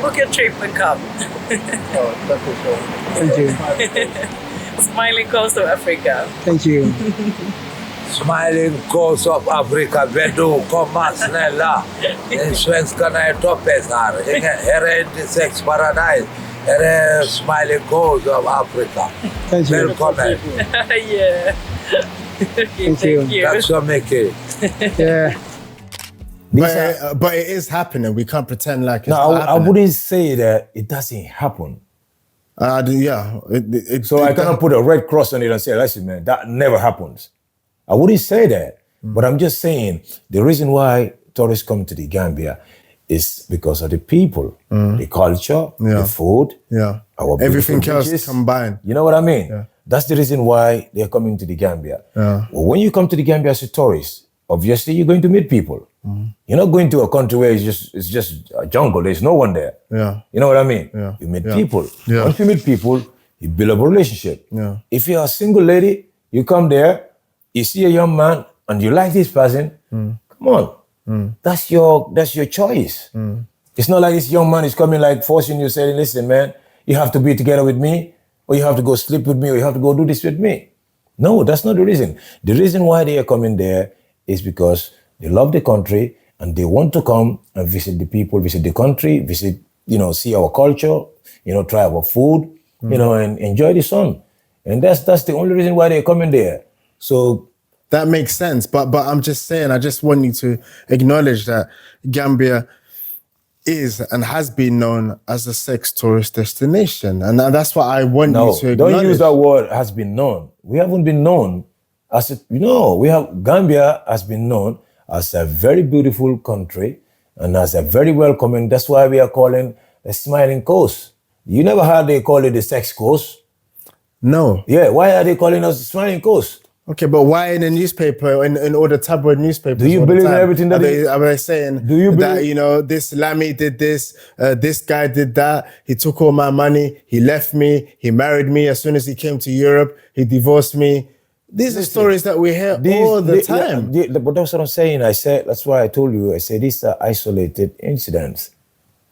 book your trip and come. That's for sure. Thank you. Smiling coast of Africa. Thank you. Smiling coast of Africa, vedu komma snälla. Svenskarna är toppisar. Här är inte sex paradise. Här är smiling coast of Africa. Thank you. Välkommen. Yeah. Thank you. Tack så mycket. Yeah. But it is happening. We can't pretend like it's not I happening. wouldn't say that it doesn't happen. So I cannot put a red cross on it and say, listen, man, that never happens. I wouldn't say that. But I'm just saying the reason why tourists come to the Gambia is because of the people, the culture, the food, our everything else beaches. combined. You know what I mean? Yeah. That's the reason why they're coming to the Gambia. Yeah. Well, when you come to the Gambia as a tourist, obviously you're going to meet people. You're not going to a country where it's just a jungle. There's no one there. Yeah. You know what I mean? Yeah. You meet people. Yeah. Once you meet people, you build up a relationship. Yeah. If you're a single lady, you come there, you see a young man, and you like this person, come on. That's your choice. It's not like this young man is coming like forcing you, saying, listen, man, you have to be together with me, or you have to go sleep with me, or you have to go do this with me. No, that's not the reason. The reason why they are coming there is because they love the country and they want to come and visit the people, visit the country, visit, see our culture, try our food, and enjoy the sun. And that's the only reason why they're coming there. So that makes sense. But I'm just saying, I just want you to acknowledge that Gambia is and has been known as a sex tourist destination. And that's what I want you to acknowledge. Don't use that word has been known. We haven't been known as Gambia has been known as a very beautiful country and as a very welcoming. That's why we are calling a smiling coast. You never heard they call it the sex coast? No. Yeah, why are they calling us the smiling coast? Okay, but why in the newspaper, in all the tabloid newspapers? Do you believe in everything that are they saying? Do you believe that this Lamy did this, this guy did that? He took all my money. He left me. He married me as soon as he came to Europe. He divorced me. These are stories that we hear all the time. But that's what I'm saying. That's why I told you. I said these are isolated incidents.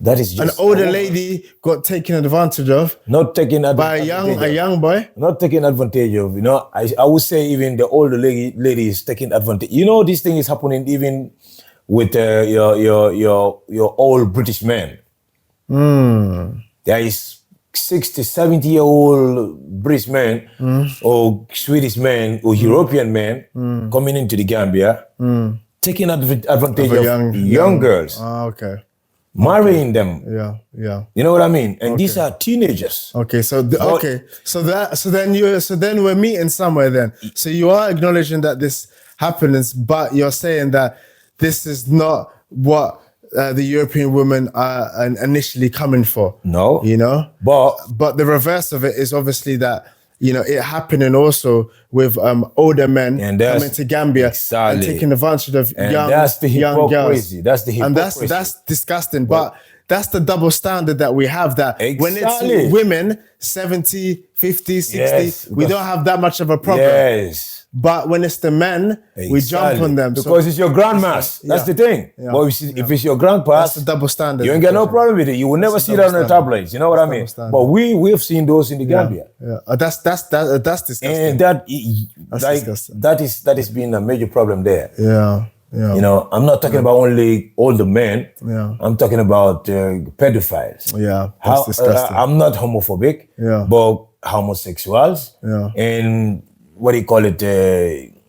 That is just an older lady got taken advantage of. Not taken advantage by a young boy. Not taking advantage of. I would say even the older lady is taking advantage. This thing is happening even with your old British man. There is 60, 70-year-old British man or Swedish man or European man coming into the Gambia, taking advantage of young girls. Okay. Marrying them. Yeah. You know what I mean? And these are teenagers. Okay, so then we're meeting somewhere then. So you are acknowledging that this happens, but you're saying that this is not what the European women are initially coming for. No. You know? But the reverse of it is obviously that, you know, it happening also with older men coming to Gambia and taking advantage of young girls. That's the hypocrisy. And that's disgusting. But that's the double standard that we have, that when it's women, 70, 50, 60, we don't have that much of a problem. Yes. But when it's the men, we jump on them. Because it's your grandmas. That's the thing. Yeah. But if it's your grandpas, that's the double standard. You ain't got no problem with it. You will never see that on the tabloids. You know what I mean? But we've seen those in the Gambia. Yeah. That's disgusting. And that has been a major problem there. Yeah. You know, I'm not talking about only older men. Yeah. I'm talking about pedophiles. Yeah. That's disgusting. I'm not homophobic. Yeah. But homosexuals. Yeah. And what do you call it?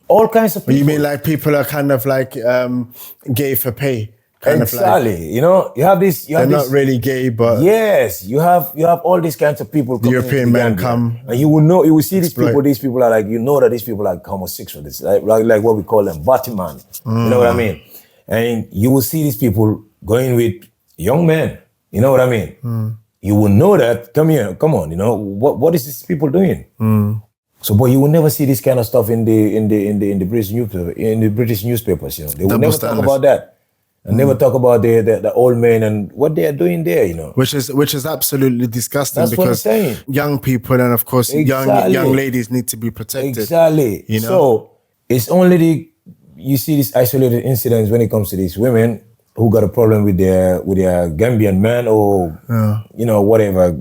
All kinds of people. You mean like people are kind of like gay for pay? Exactly. You know, you have this. They're not really gay, but yes, you have all these kinds of people. The European men come, and you will see these people. These people are like, you know, that these people are like homosexual. It's like what we call them, Batman. You know what I mean? And you will see these people going with young men. You know what I mean? You will know that. Come on. You know what is these people doing? So, but you will never see this kind of stuff in the British newspapers. You know, they will never talk about that. And never talk about the old men and what they are doing there, you know. Which is absolutely disgusting. That's because what I'm saying. Young people and of course young ladies need to be protected. Exactly. You know? So it's only you see these isolated incidents when it comes to these women who got a problem with their Gambian man or you know, whatever,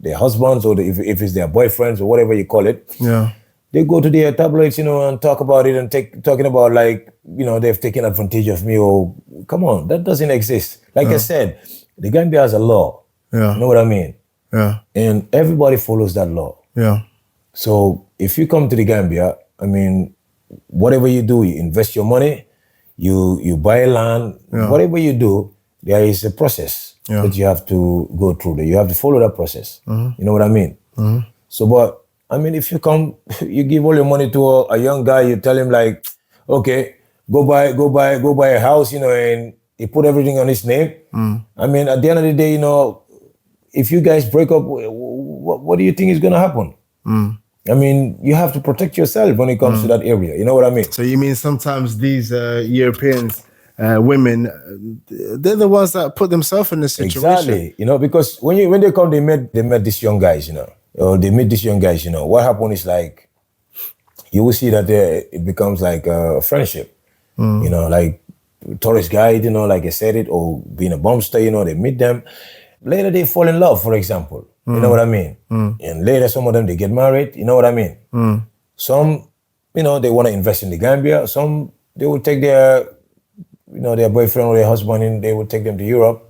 their husbands or if it's their boyfriends or whatever you call it. Yeah. They go to their tabloids, you know, and talk about it and talking about like, you know, they've taken advantage of me or, come on, that doesn't exist. Like I said, the Gambia has a law. Yeah. You know what I mean? Yeah. And everybody follows that law. Yeah. So if you come to the Gambia, I mean, whatever you do, you invest your money, you buy land, whatever you do, there is a process that you have to go through. You have to follow that process. You know what I mean? So, but I mean, if you come, you give all your money to a young guy, you tell him like, okay, go buy a house, you know, and he put everything on his name. I mean, at the end of the day, you know, if you guys break up, what do you think is going to happen? I mean, you have to protect yourself when it comes to that area. You know what I mean? So you mean sometimes these Europeans, women, they're the ones that put themselves in this situation. Exactly. You know, because when they come, they met these young guys, you know. Or they meet these young guys, you know, what happened is like, you will see that it becomes like a friendship, you know, like tourist guide, you know, like I said it, or being a bumster, you know, they meet them. Later they fall in love, for example, you know what I mean? And later some of them, they get married, you know what I mean? Some, you know, they want to invest in the Gambia. Some, they will take their boyfriend or their husband and they will take them to Europe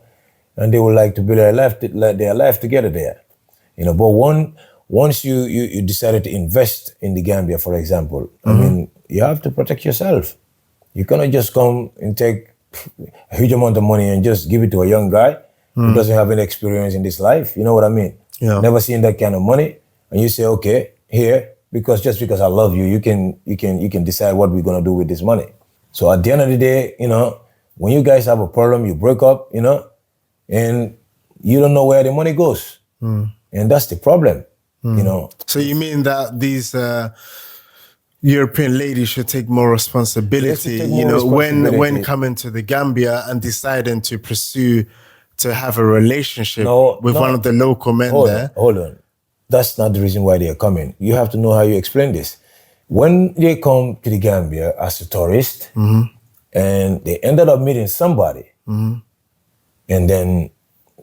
and they would like to build their life together there. You know, but once you decided to invest in the Gambia, for example, I mean, you have to protect yourself. You cannot just come and take a huge amount of money and just give it to a young guy who doesn't have any experience in this life. You know what I mean? Yeah. Never seen that kind of money, and you say, okay, here, because I love you, you can decide what we're gonna do with this money. So at the end of the day, you know, when you guys have a problem, you break up, you know, and you don't know where the money goes. And that's the problem, you know. So you mean that these European ladies should take more responsibility, you know, when coming to the Gambia and deciding to pursue, to have a relationship with one of the local men there? Hold on. That's not the reason why they are coming. You have to know how you explain this. When they come to the Gambia as a tourist and they ended up meeting somebody and then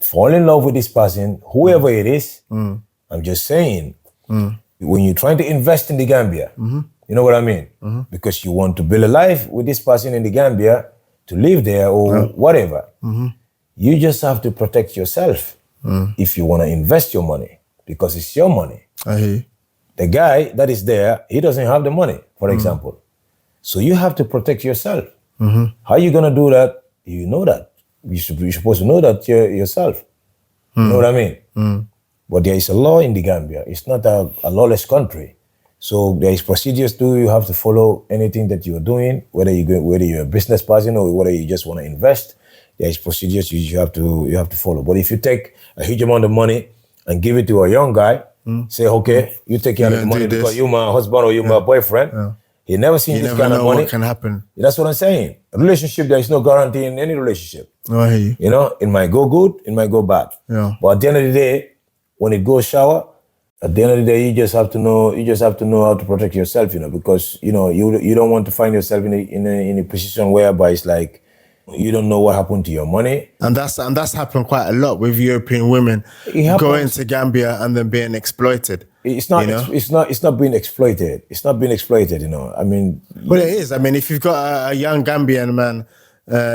fall in love with this person, whoever it is, I'm just saying, when you're trying to invest in the Gambia, you know what I mean? Because you want to build a life with this person in the Gambia, to live there or whatever, you just have to protect yourself if you want to invest your money, because it's your money. I hear you. The guy that is there, he doesn't have the money, for example. So you have to protect yourself. How are you going to do that? You know that. You're supposed to know that yourself. You know what I mean? But there is a law in the Gambia. It's not a lawless country. So there is procedures too. You have to follow anything that you're doing, whether you're a business person or whether you just want to invest. There is procedures you have to follow. But if you take a huge amount of money and give it to a young guy, say, okay, you take care of the money because you're my husband or you're my boyfriend. Yeah. He never seen this kind of money. What can happen. That's what I'm saying. A relationship, there is no guarantee in any relationship. Oh, I hear you. You know, it might go good, it might go bad. Yeah. But at the end of the day, when it goes sour, at the end of the day, you just have to know how to protect yourself, you know, because you don't want to find yourself in a position whereby it's like you don't know what happened to your money. And that's happened quite a lot with European women going to Gambia and then being exploited. It's not being exploited. It's not being exploited, you know. I mean, well, it is. I mean, if you've got a young Gambian man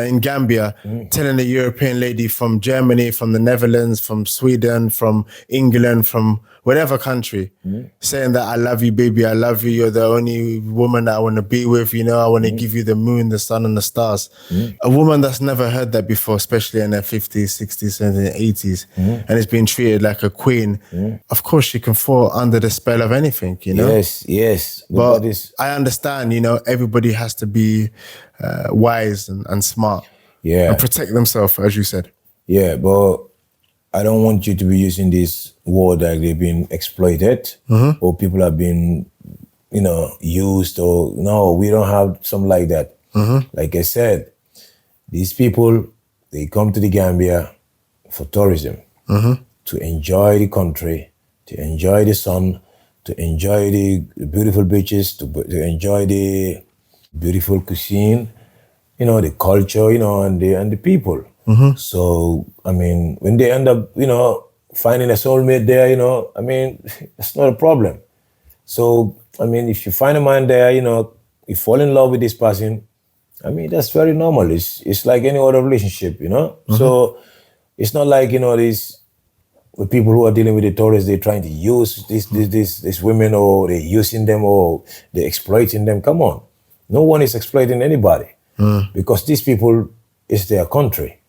in Gambia telling a European lady from Germany, from the Netherlands, from Sweden, from England, from whatever country, saying that I love you, baby, I love you, you're the only woman that I want to be with, you know, I want to give you the moon, the sun, and the stars. A woman that's never heard that before, especially in her 50s, 60s, 70s, 80s, and is being treated like a queen, of course she can fall under the spell of anything, you know? Yes. But I understand, you know, everybody has to be wise and smart. Yeah. And protect themselves, as you said. Yeah, but I don't want you to be using this word like they've been exploited or people have been, you know, used or no, we don't have something like that. Like I said, these people, they come to the Gambia for tourism, to enjoy the country, to enjoy the sun, to enjoy the beautiful beaches, to enjoy the beautiful cuisine, you know, the culture, you know, and the people. So, I mean, when they end up, you know, finding a soulmate there, you know, I mean, that's not a problem. So, I mean, if you find a man there, you know, you fall in love with this person, I mean, that's very normal. It's like any other relationship, you know? So, it's not like, you know, these people who are dealing with the tourists, they're trying to use these women or they're using them or they're exploiting them. Come on. No one is exploiting anybody because these people, it's their country.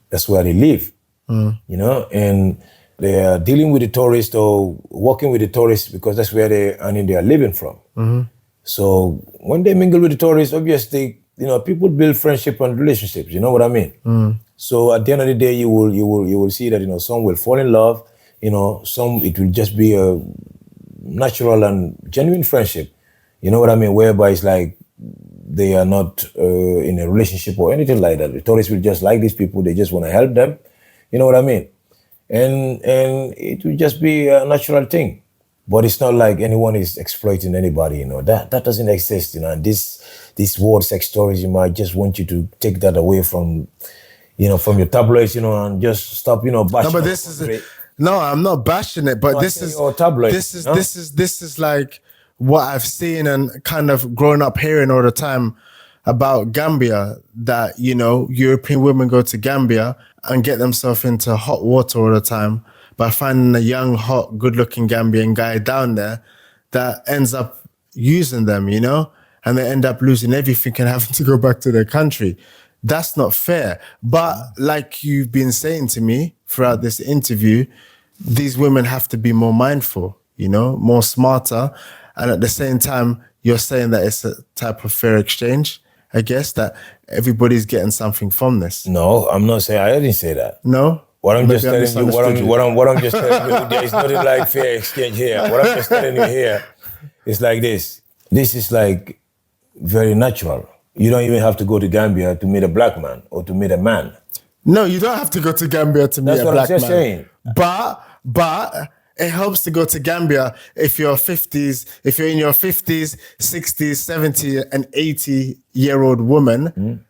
That's where they live, you know, and they are dealing with the tourists or working with the tourists because that's where they are living from. So when they mingle with the tourists, obviously, you know, people build friendship and relationships. You know what I mean? So at the end of the day, you will see that, you know, some will fall in love. You know, some it will just be a natural and genuine friendship. You know what I mean? Whereby it's like they are not in a relationship or anything like that. The tourists will just like these people. They just want to help them. You know what I mean? And it will just be a natural thing. But it's not like anyone is exploiting anybody, you know. That doesn't exist, you know. And this word sex tourism, I just want you to take that away from, you know, from your tabloids, you know, and just stop, you know, bashing. No, but this is no, I'm not bashing it, but this is like what I've seen and kind of grown up hearing all the time about Gambia, that, you know, European women go to Gambia and get themselves into hot water all the time by finding a young, hot, good-looking Gambian guy down there that ends up using them, you know, and they end up losing everything and having to go back to their country. That's not fair. But like you've been saying to me throughout this interview, these women have to be more mindful, you know, more smarter. And at the same time, you're saying that it's a type of fair exchange, I guess, that everybody's getting something from this. No, I'm not saying, I didn't say that. No? What I'm just telling you, what I'm just telling you, there is nothing like fair exchange here. What I'm just telling you here is like this. This is like very natural. You don't even have to go to Gambia to meet a black man or to meet a man. No, you don't have to go to Gambia to meet a black man. That's what I'm just saying. But it helps to go to Gambia if you're in your 50s, 60s, 70, and 80-year-old woman.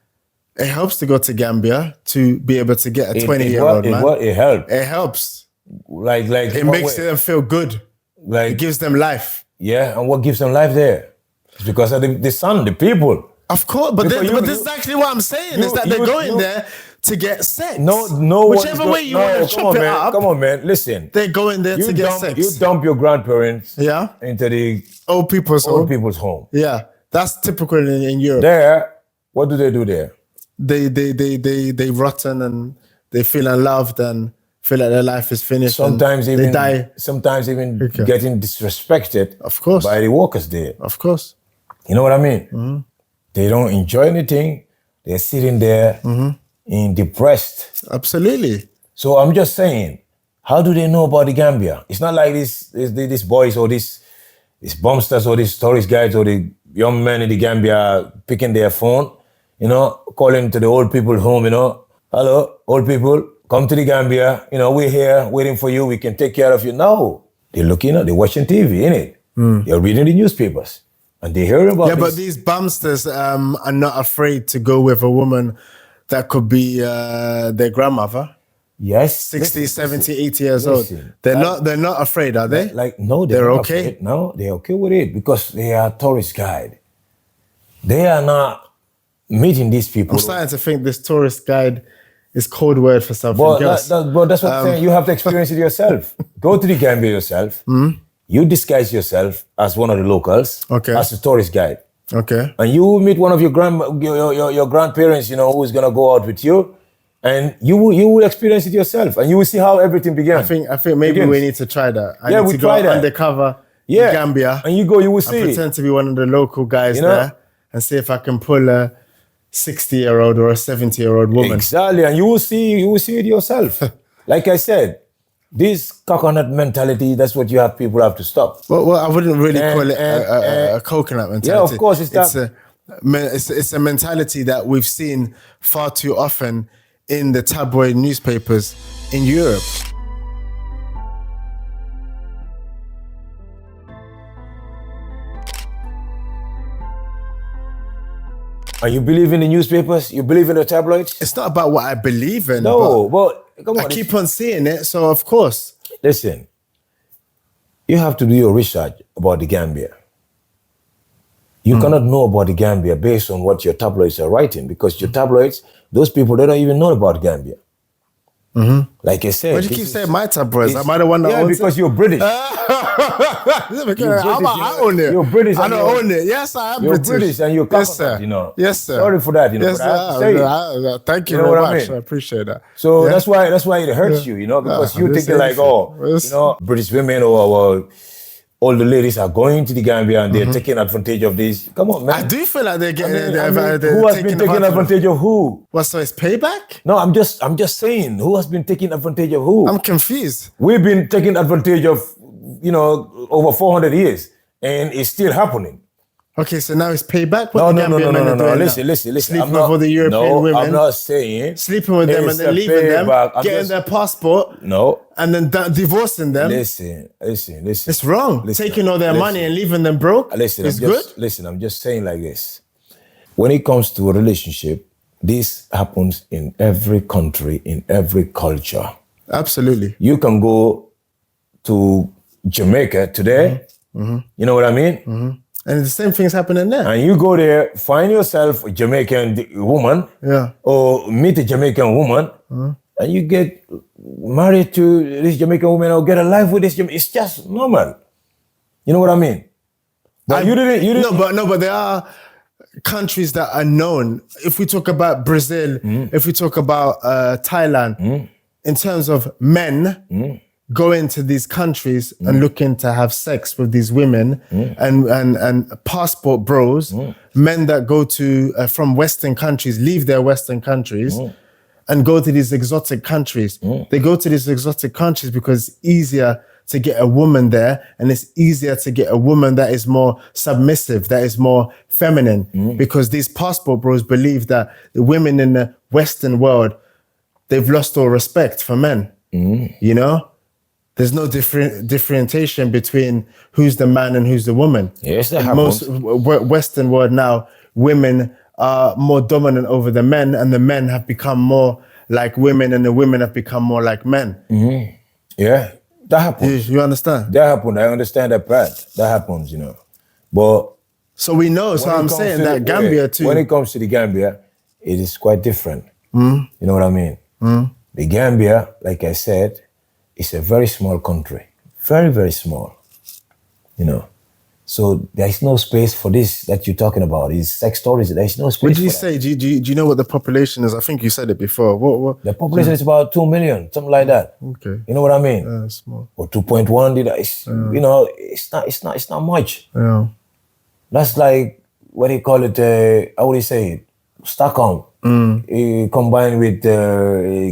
It helps to go to Gambia to be able to get a 20-year-old man. It helps. It helps. Like it makes them feel good. Like it gives them life. Yeah, and what gives them life there? It's because of the sun, the people. Of course, but this is actually what I'm saying, is that they're going there to get sex. No. Whichever way you want to chop it up. Come on, man. Listen. They're going there to get sex. You dump your grandparents into the old people's home. Yeah, that's typical in Europe. There, what do they do there? They rotten and they feel unloved and feel like their life is finished. Sometimes and even they die. getting disrespected Of course. by the workers there. Of course. You know what I mean? They don't enjoy anything. They're sitting there in depressed. Absolutely. So I'm just saying, how do they know about the Gambia? It's not like these boys or these bumsters or these tourist guides or the young men in the Gambia picking their phone, you know, calling to the old people home, you know, hello, old people, come to the Gambia, you know, we're here waiting for you, we can take care of you. No, they're looking at, they're watching TV, innit? They're reading the newspapers and they hear about this. But these bumsters are not afraid to go with a woman that could be their grandmother. Yes. 60, 70, 80 years old. They're not afraid, are they? No, they're okay. Afraid. No, they're okay with it because they are tourist guide. They are not meeting these people. I'm starting to think this tourist guide is code word for something else. But that's what I'm saying. You have to experience it yourself. Go to the Gambia yourself. You disguise yourself as one of the locals, as a tourist guide. Okay. And you will meet one of your grandparents, you know, who's gonna go out with you. And you will experience it yourself, and you will see how everything began. I think maybe we need to try that. I need we to go try that. undercover in Gambia, and you will see. I pretend to be one of the local guys there, and see if I can pull a 60-year-old or a 70-year-old woman. Exactly, and you will see it yourself. Like I said, this coconut mentality, that's what people have to stop. Well, I wouldn't really call it a coconut mentality. Yeah, of course, it's a mentality that we've seen far too often in the tabloid newspapers in Europe. And you believe in the newspapers? You believe in the tabloids? It's not about what I believe in. No, but come on. I keep on seeing it, so of course. Listen, you have to do your research about the Gambia. You cannot know about the Gambia based on what your tabloids are writing, because your tabloids, those people, they don't even know about Gambia. Like I said. Why do you keep saying my tabloids? Am I the one that owns because you're British. I own it. You're British. I don't own it. Yes, I am British. You're British and you're yes, sir. You know. Yes, sir. Sorry for that, you know. Yes, but I have to say it. Thank you, You know very what I much. mean? I appreciate that. So that's why it hurts you, you know, because you're thinking like, you know, British women or all the ladies are going to the Gambia and they're taking advantage of this. Come on, man. I do feel like they're getting. Who has been taking advantage of who? What? So it's payback? No, I'm just saying. Who has been taking advantage of who? I'm confused. We've been taking advantage of, you know, over 400 years, and it's still happening. Okay, so now it's payback? No. Listen. Sleeping with all the European women. I'm not saying. Sleeping with them and then leaving them, getting their passport. No. And then divorcing them. Listen. It's wrong. Taking all their money and leaving them broke. It's good. Listen, I'm just saying like this. When it comes to a relationship, this happens in every country, in every culture. Absolutely. You can go to Jamaica today. You know what I mean? And the same thing's happening there. And you go there, find yourself a Jamaican woman, or meet a Jamaican woman, and you get married to this Jamaican woman or get a life with this Jamaican. It's just normal. You know what I mean? But you didn't. But there are countries that are known. If we talk about Brazil, if we talk about Thailand, in terms of men go into these countries and looking to have sex with these women and passport bros, men that go to from Western countries, leave their Western countries and go to these exotic countries. They go to these exotic countries because it's easier to get a woman there, and it's easier to get a woman that is more submissive, that is more feminine, because these passport bros believe that the women in the Western world, they've lost all respect for men, you know? There's no differentiation between who's the man and who's the woman. Yes, that Most happens. Western world now, women are more dominant over the men, and the men have become more like women, and the women have become more like men. Yeah, that happens. You understand? That happens. I understand that part. That happens, you know. But so we know. So I'm saying that Gambia too. When it comes to the Gambia, it is quite different. You know what I mean? The Gambia, like I said, it's a very small country. Very, very small. You know. So there is no space for this that you're talking about. It's sex tourism. There is no space. What do you for say? Do you know what the population is? I think you said it before. What? The population is about 2 million, something like that. Okay. You know what I mean? Small. Or 2.1. You know, it's not much. Yeah. That's like, what do you call it? How would you say it? Stockholm combined with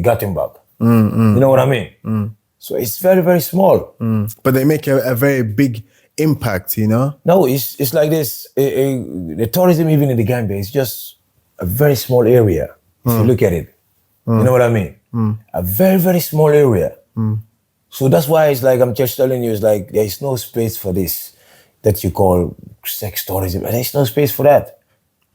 Gothenburg. You know what I mean? So it's very, very small. But they make a very big impact, you know? No, it's like this. The tourism even in the Gambia is just a very small area. If you look at it, you know what I mean? A very, very small area. So that's why it's like, I'm just telling you, it's like there is no space for this that you call sex tourism. And there's no space for that.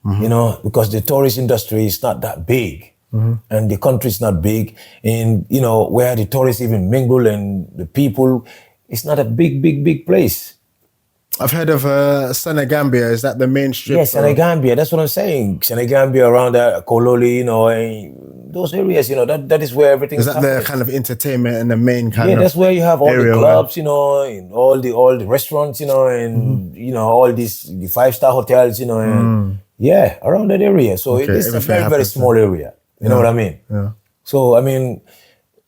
You know, because the tourist industry is not that big. And the country is not big. And, you know, where the tourists even mingle and the people, it's not a big place. I've heard of Sweden-Gambia. Is that the main strip? Yes, Sweden-Gambia. That's what I'm saying. Sweden-Gambia, around that, Kololi, you know, and those areas, you know, that is where everything is. Is that the kind of entertainment and the main kind of? Yeah, that's where you have all the clubs, you know, and all the restaurants, you know, and you know, all the 5-star hotels, you know, and yeah, around that area. So it's a very, very small area. You know what I mean? Yeah. So I mean,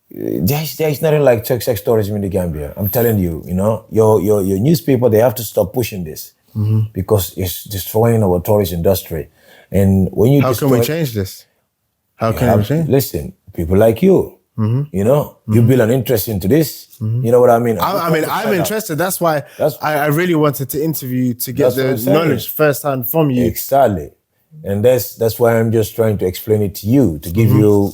there's nothing like sex tourism in the Gambia. I'm telling you, you know, your newspaper, they have to stop pushing this because it's destroying our tourist industry. And when you how can we change this? How can we change? Listen, people like you, you know, you build an interest into this. You know what I mean? I'm interested. That's why I really wanted to interview you to get the knowledge firsthand from you. Exactly. And that's why I'm just trying to explain it to you, to give you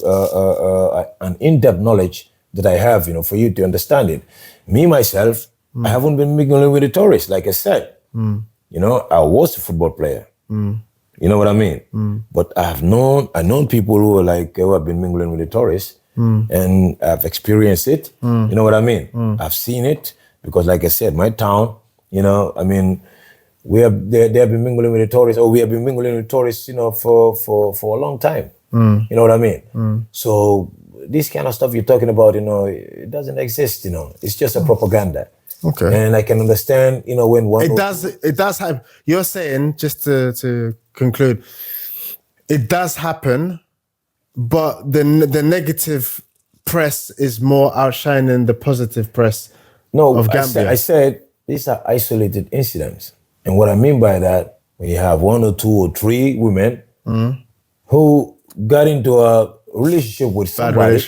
an in-depth knowledge that I have, you know, for you to understand it. Me, myself, I haven't been mingling with the tourists, like I said. You know, I was a football player. You know what I mean? But I've known people who have been mingling with the tourists, and I've experienced it. You know what I mean? I've seen it because, like I said, my town, you know, I mean, they have been mingling with the tourists, or we have been mingling with tourists, you know, for a long time. You know what I mean? So this kind of stuff you're talking about, you know, it doesn't exist, you know. It's just a propaganda. Okay. And I can understand, you know, when one... It does have... You're saying, just to conclude, it does happen, but the negative press is more outshining the positive press of Gambia. I said these are isolated incidents. And what I mean by that, when you have 1 or 2 or 3 women who got into a relationship with somebody,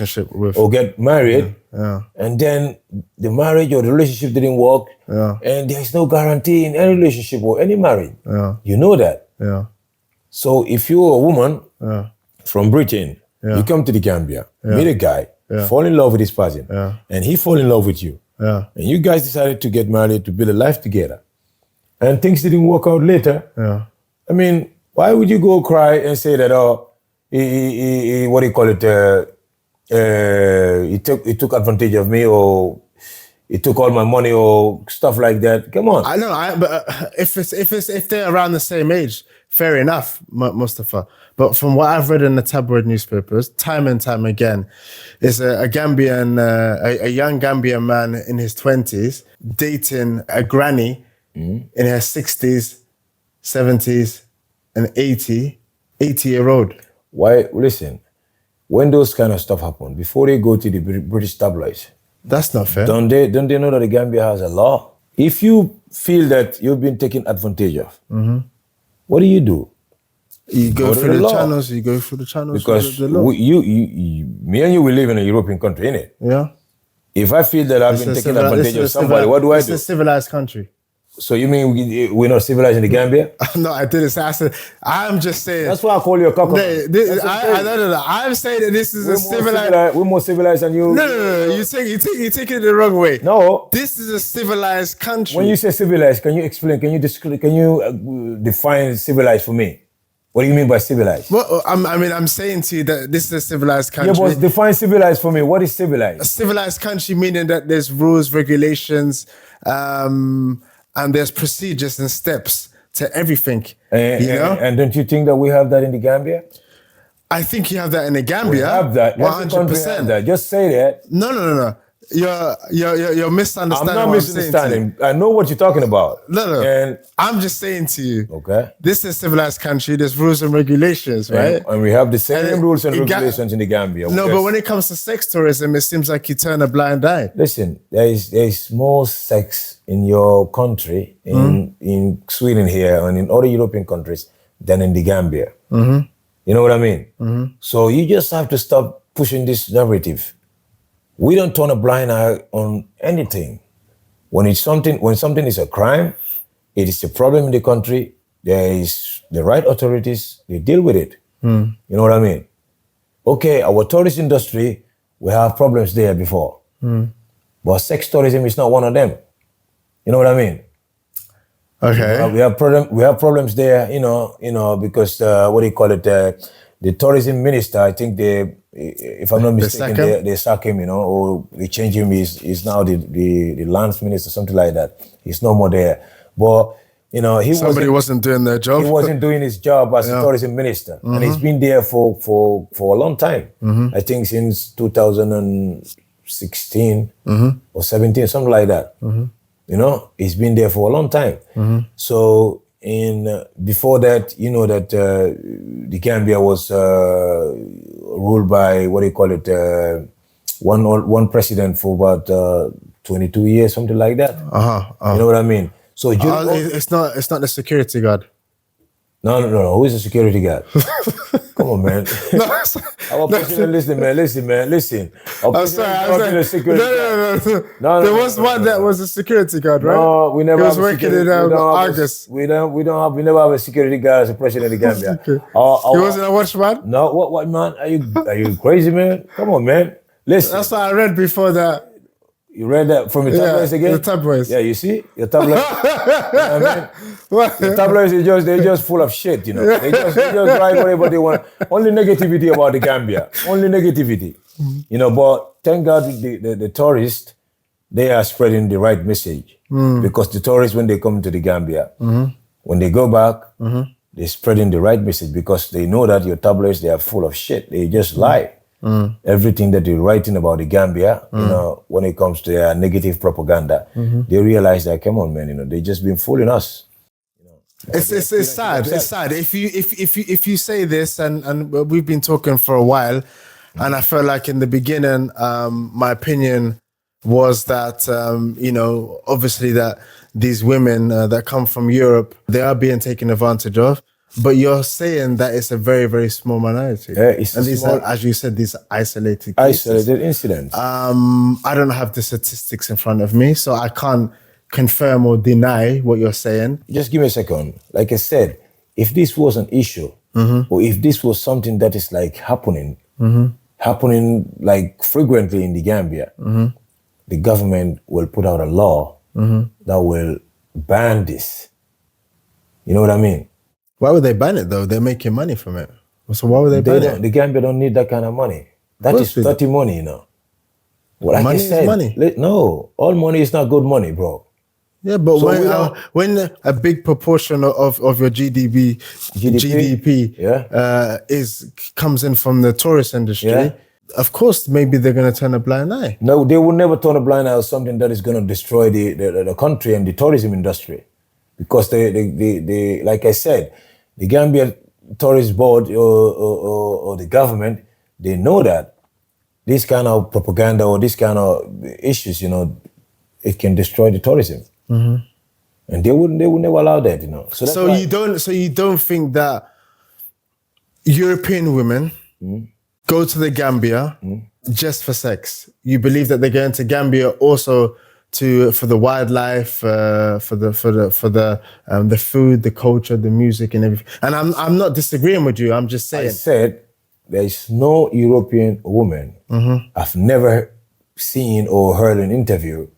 or get married, and then the marriage or the relationship didn't work, and there's no guarantee in any relationship or any marriage. You know that. So if you're a woman from Britain, you come to the Gambia, meet a guy, fall in love with this person, and he fall in love with you, and you guys decided to get married, to build a life together, and things didn't work out later. I mean, why would you go cry and say that, oh, what do you call it? He took advantage of me, or he took all my money, or stuff like that. Come on. I know, but if they're around the same age, fair enough, Mustafa. But from what I've read in the tabloid newspapers, time and time again, is a Gambian, a young Gambian man in his 20s dating a granny in her 60s, 70s, and 80-year-old. Why? Listen, when those kind of stuff happen, before they go to the British tabloids, that's not fair. Don't they know that the Gambia has a law? If you feel that you've been taken advantage of, what do? You go through the channels. You go through the channels. Because the law. Me and you, we live in a European country, innit? Yeah. If I feel that I've been taking advantage of somebody, what do I do? It's a civilized country. So you mean we're not civilized in the Gambia? No, I didn't say. I said, I'm just saying. That's why I call you a cockroach. No. I'm saying that this is a civilized. We're more civilized than you. No. You take it the wrong way. No. This is a civilized country. When you say civilized, can you explain? Can you define civilized for me? What do you mean by civilized? Well, I'm saying to you that this is a civilized country. Yeah, but define civilized for me. What is civilized? A civilized country meaning that there's rules, regulations, and there's procedures and steps to everything. And don't you think that we have that in the Gambia? I think you have that in the Gambia. We have that. 100%. That. Just say that. No. You're misunderstanding. I'm not misunderstanding. I know what you're talking about. No. And I'm just saying to you. Okay. This is a civilized country. There's rules and regulations, right? And we have the same rules and regulations in the Gambia. No, but when it comes to sex tourism, it seems like you turn a blind eye. Listen, there is more sex in your country, in Sweden here, and in other European countries than in the Gambia. You know what I mean? So you just have to stop pushing this narrative. We don't turn a blind eye on anything. When something is a crime, it is a problem in the country. There is the right authorities, they deal with it. You know what I mean? Okay, our tourist industry, we have problems there before. But sex tourism is not one of them. You know what I mean? Okay. We have problems there, you know, because what do you call it? The tourism minister, I think if I'm not mistaken, they sack him, you know, or they change him. He's now the lands minister, something like that. He's no more there. But you know, somebody wasn't doing their job. He wasn't doing his job as a tourism minister, and he's been there for a long time. I think since 2016 or 17, something like that. You know, he's been there for a long time. So before that, you know that the Gambia was ruled by, what do you call it, one president for about 22 years, something like that. You know what I mean? So it's not the security guard. No. Who is the security guard? Come on, man. Listen, man. I'm sorry. No. There was one that was a security guard, right? No, we never. He was working in August. We never have a security guard as a president of the Gambia. Okay. He wasn't a watchman? No, what man? Are you crazy, man? Come on, man. Listen. That's what I read before that. You read that from the tabloids again? The tabloids. Yeah, you see? Your tabloids. You know what I mean? The tabloids, they're just full of shit, you know. They just write whatever they want. Only negativity about the Gambia. Only negativity. You know, but thank God the tourists, they are spreading the right message. Because the tourists, when they come to the Gambia, when they go back, they're spreading the right message because they know that your tabloids, they are full of shit. They just lie. Everything that they're writing about the Gambia, you know, when it comes to their negative propaganda, they realize that, come on, man, you know, they just been fooling us. You know, it's sad. It's sad. If you say this, and we've been talking for a while, and I felt like in the beginning, my opinion was that you know, obviously that these women that come from Europe, they are being taken advantage of. But you're saying that it's a very, very small minority. Yeah, it's and these are, as you said, these isolated incidents. I don't have the statistics in front of me, so I can't confirm or deny what you're saying. Just give me a second. Like I said, if this was an issue, or if this was something that is like happening like frequently in the Gambia, the government will put out a law that will ban this. You know what I mean? Why would they ban it though? They're making money from it. So why would they ban it? The Gambia don't need that kind of money. That is dirty money, you know. Like money I said, is money. No, all money is not good money, bro. Yeah, but so when a big proportion of your GDP comes in from the tourist industry, of course, maybe they're going to turn a blind eye. No, they will never turn a blind eye on something that is going to destroy the country and the tourism industry. Because they like I said, the Gambian Tourist Board or the government, they know that this kind of propaganda or this kind of issues, you know, it can destroy the tourism, and they would never allow that, you know. So you don't think that European women go to the Gambia just for sex? You believe that they're going to Gambia also for the wildlife, for the food, the culture, the music, and everything. And I'm not disagreeing with you. I'm just saying. I said there is no European woman I've never seen or heard an interview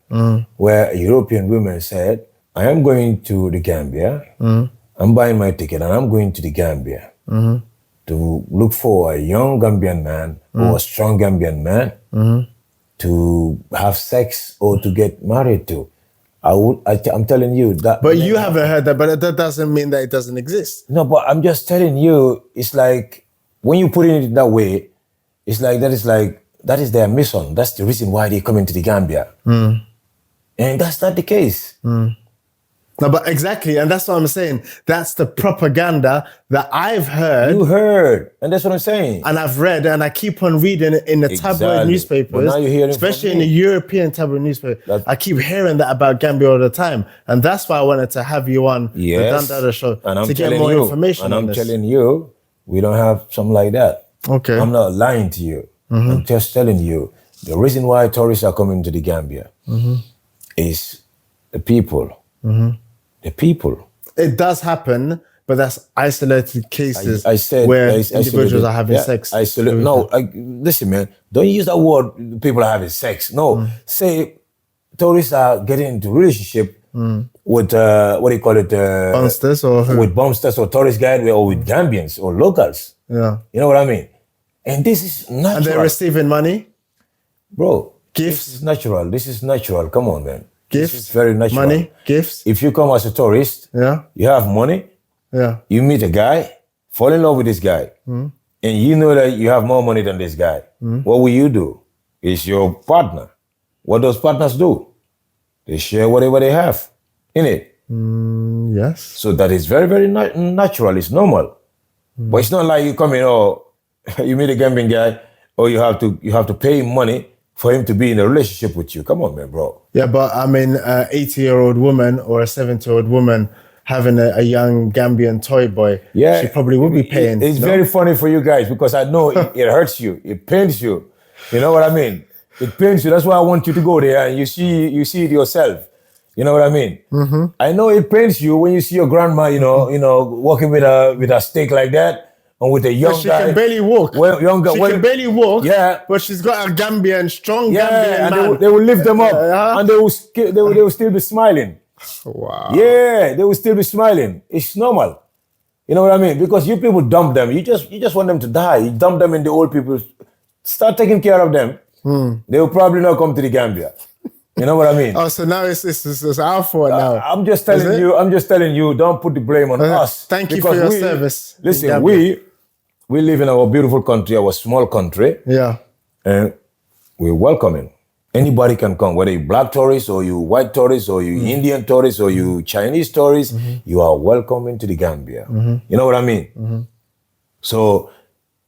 where a European woman said, "I am going to the Gambia. I'm buying my ticket and I'm going to the Gambia to look for a young Gambian man or a strong Gambian man." To have sex or to get married to. I'm telling you that. But you haven't heard that, but that doesn't mean that it doesn't exist. No, but I'm just telling you, it's like, when you put it that way, it's like, that is like that is their mission. That's the reason why they come into the Gambia. And that's not the case. No, but exactly, and that's what I'm saying. That's the propaganda that I've heard. You heard, and that's what I'm saying. And I've read, and I keep on reading it in the tabloid newspapers, But now you're hearing especially from in me. the European tabloid newspaper. I keep hearing that about Gambia all the time, and that's why I wanted to have you on the Dandada show and I'm to get telling more you, information and on I'm this. telling you, we don't have something like that. Okay. I'm not lying to you. I'm just telling you, the reason why tourists are coming to the Gambia is the people. The people. It does happen, but that's isolated cases I said where isolated. individuals are having sex. No, listen, man. Don't use that word. People are having sex. No, say tourists are getting into relationship with what do you call it? Bumsters or who? with bumsters or tourist guide or with Gambians or locals. Yeah. You know what I mean? And this is natural. And they're receiving money, bro. gifts. This is natural. This is natural. Come on, man. Gifts, This is very natural. money, gifts. If you come as a tourist, Yeah, you have money, yeah. you meet a guy, fall in love with this guy, and you know that you have more money than this guy. What will you do? It's your partner. What does partners do? They share whatever they have, innit? Yes. So that is very, very natural. It's normal. But it's not like you come in, you meet a Gambian guy, or you have to pay him money for him to be in a relationship with you. Come on, man, bro. Yeah, but I mean, an 80-year-old woman or a 70-year-old woman having a young Gambian toy boy, Yeah, she probably would be paying. It's very funny for you guys because I know it hurts you, it pains you. You know what I mean? It pains you. That's why I want you to go there and you see it yourself. You know what I mean? I know it pains you when you see your grandma, walking with a stick like that. And with a young She guy, can barely walk. She can barely walk. Yeah, but she's got a Gambian, strong yeah, Gambian and man. they will lift them up, and they will still be smiling. Wow. Yeah, they will still be smiling. It's normal. You know what I mean? Because you people dump them. You just want them to die. You dump them in the old people. Start taking care of them. They will probably not come to the Gambia. You know what I mean? Oh, so now it's our fault now. I'm just telling you. Don't put the blame on us. Thank you for your service. Listen, we live in our beautiful country, our small country. Yeah. And we're welcoming. Anybody can come, whether you black tourists or you white tourists or you Indian tourists or you Chinese tourists, you are welcome into the Gambia. You know what I mean? So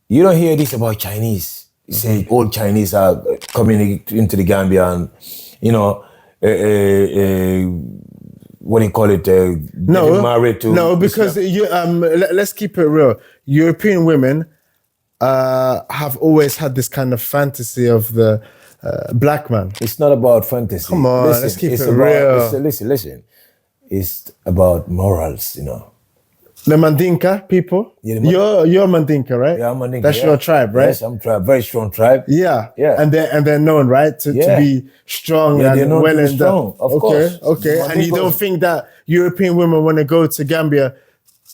you don't hear this about Chinese. You say all Chinese are coming into the Gambia and, what do you call it? Getting married to no, because let's keep it real. European women have always had this kind of fantasy of the black man. It's not about fantasy. Come on, let's keep it real. Listen. It's about morals, The Mandinka people? Yeah, you're Mandinka, right? Yeah, I'm Mandinka. That's your tribe, right? Yes, I'm tribe. Very strong tribe. Yeah. Yeah. And they're known, right? To be strong Yeah, and they're known well to be in strong, of course. Okay. And you don't think that European women want to go to Gambia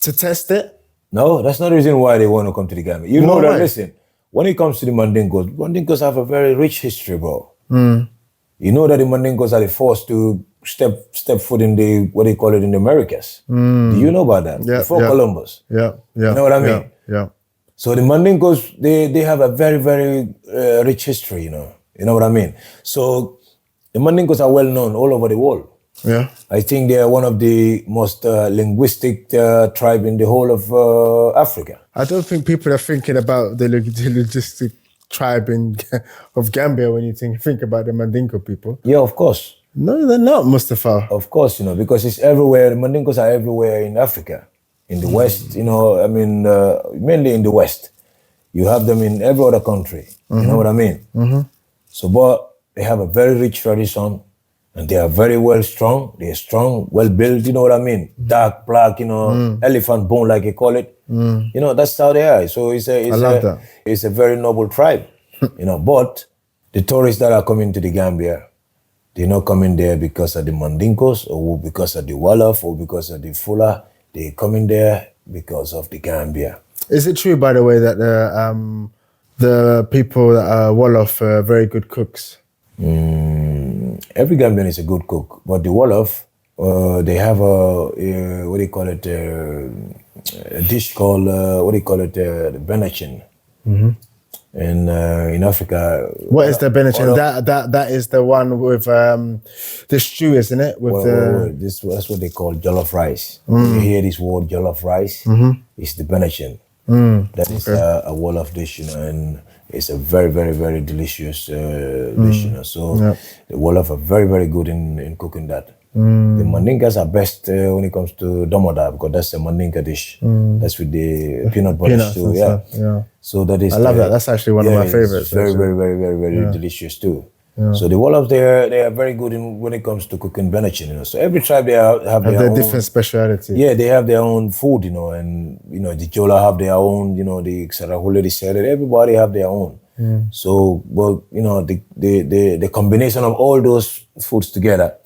to test it? No, that's not the reason why they want to come to the Gambia. You know that, listen, when it comes to the Mandingos have a very rich history, bro. You know that the Mandingos are the first to step foot in the, what they call it, in the Americas. Do you know about that? Yeah, Before Columbus. Yeah. You know what I mean? Yeah. So the Mandingos, they have a very, very rich history, You know what I mean? So the Mandingos are well known all over the world. Yeah. I think they are one of the most linguistic tribe in the whole of Africa. I don't think people are thinking about the logistic tribe of Gambia when you think about the Mandingo people. Yeah, of course. No, they're not, Mustafa. Of course, because it's everywhere. The Mandingos are everywhere in Africa. In the West, mainly in the West. You have them in every other country. You know what I mean? So, but they have a very rich tradition and they are very well strong. They're strong, well built, you know what I mean? Dark, black, elephant bone, like you call it. That's how they are. So it's a very noble tribe, but the tourists that are coming to the Gambia, they're not coming there because of the Mandingos or because of the Wolof or because of the Fula. They're coming there because of the Gambia. Is it true, by the way, that the people that are Wolof are very good cooks? Every Gambian is a good cook, but the Wolof, they have a dish called, the benachin. And in Africa, what is the benediction? That is the one with the stew, isn't it? With that's what they call jollof rice. When you hear this word jollof rice, it's the benediction. That is a wolof dish, you know, and it's a very, very, very delicious dish, you know. So the wolof are very, very good in cooking that. The mandinkas are best when it comes to domoda, because that's a mandinka dish. That's with the peanut butter stew. Yeah. So that is. I love that. That's actually one of my favorites. Very, very, very, very, very delicious too. So the Wolof, they are very good when it comes to cooking benediction, you know. So every tribe have their own different speciality. Yeah, they have their own food, you know, and you know the Jola have their own, you know, the Sarahule, the Sere, everybody have their own. So, well, you know, the combination of all those foods together,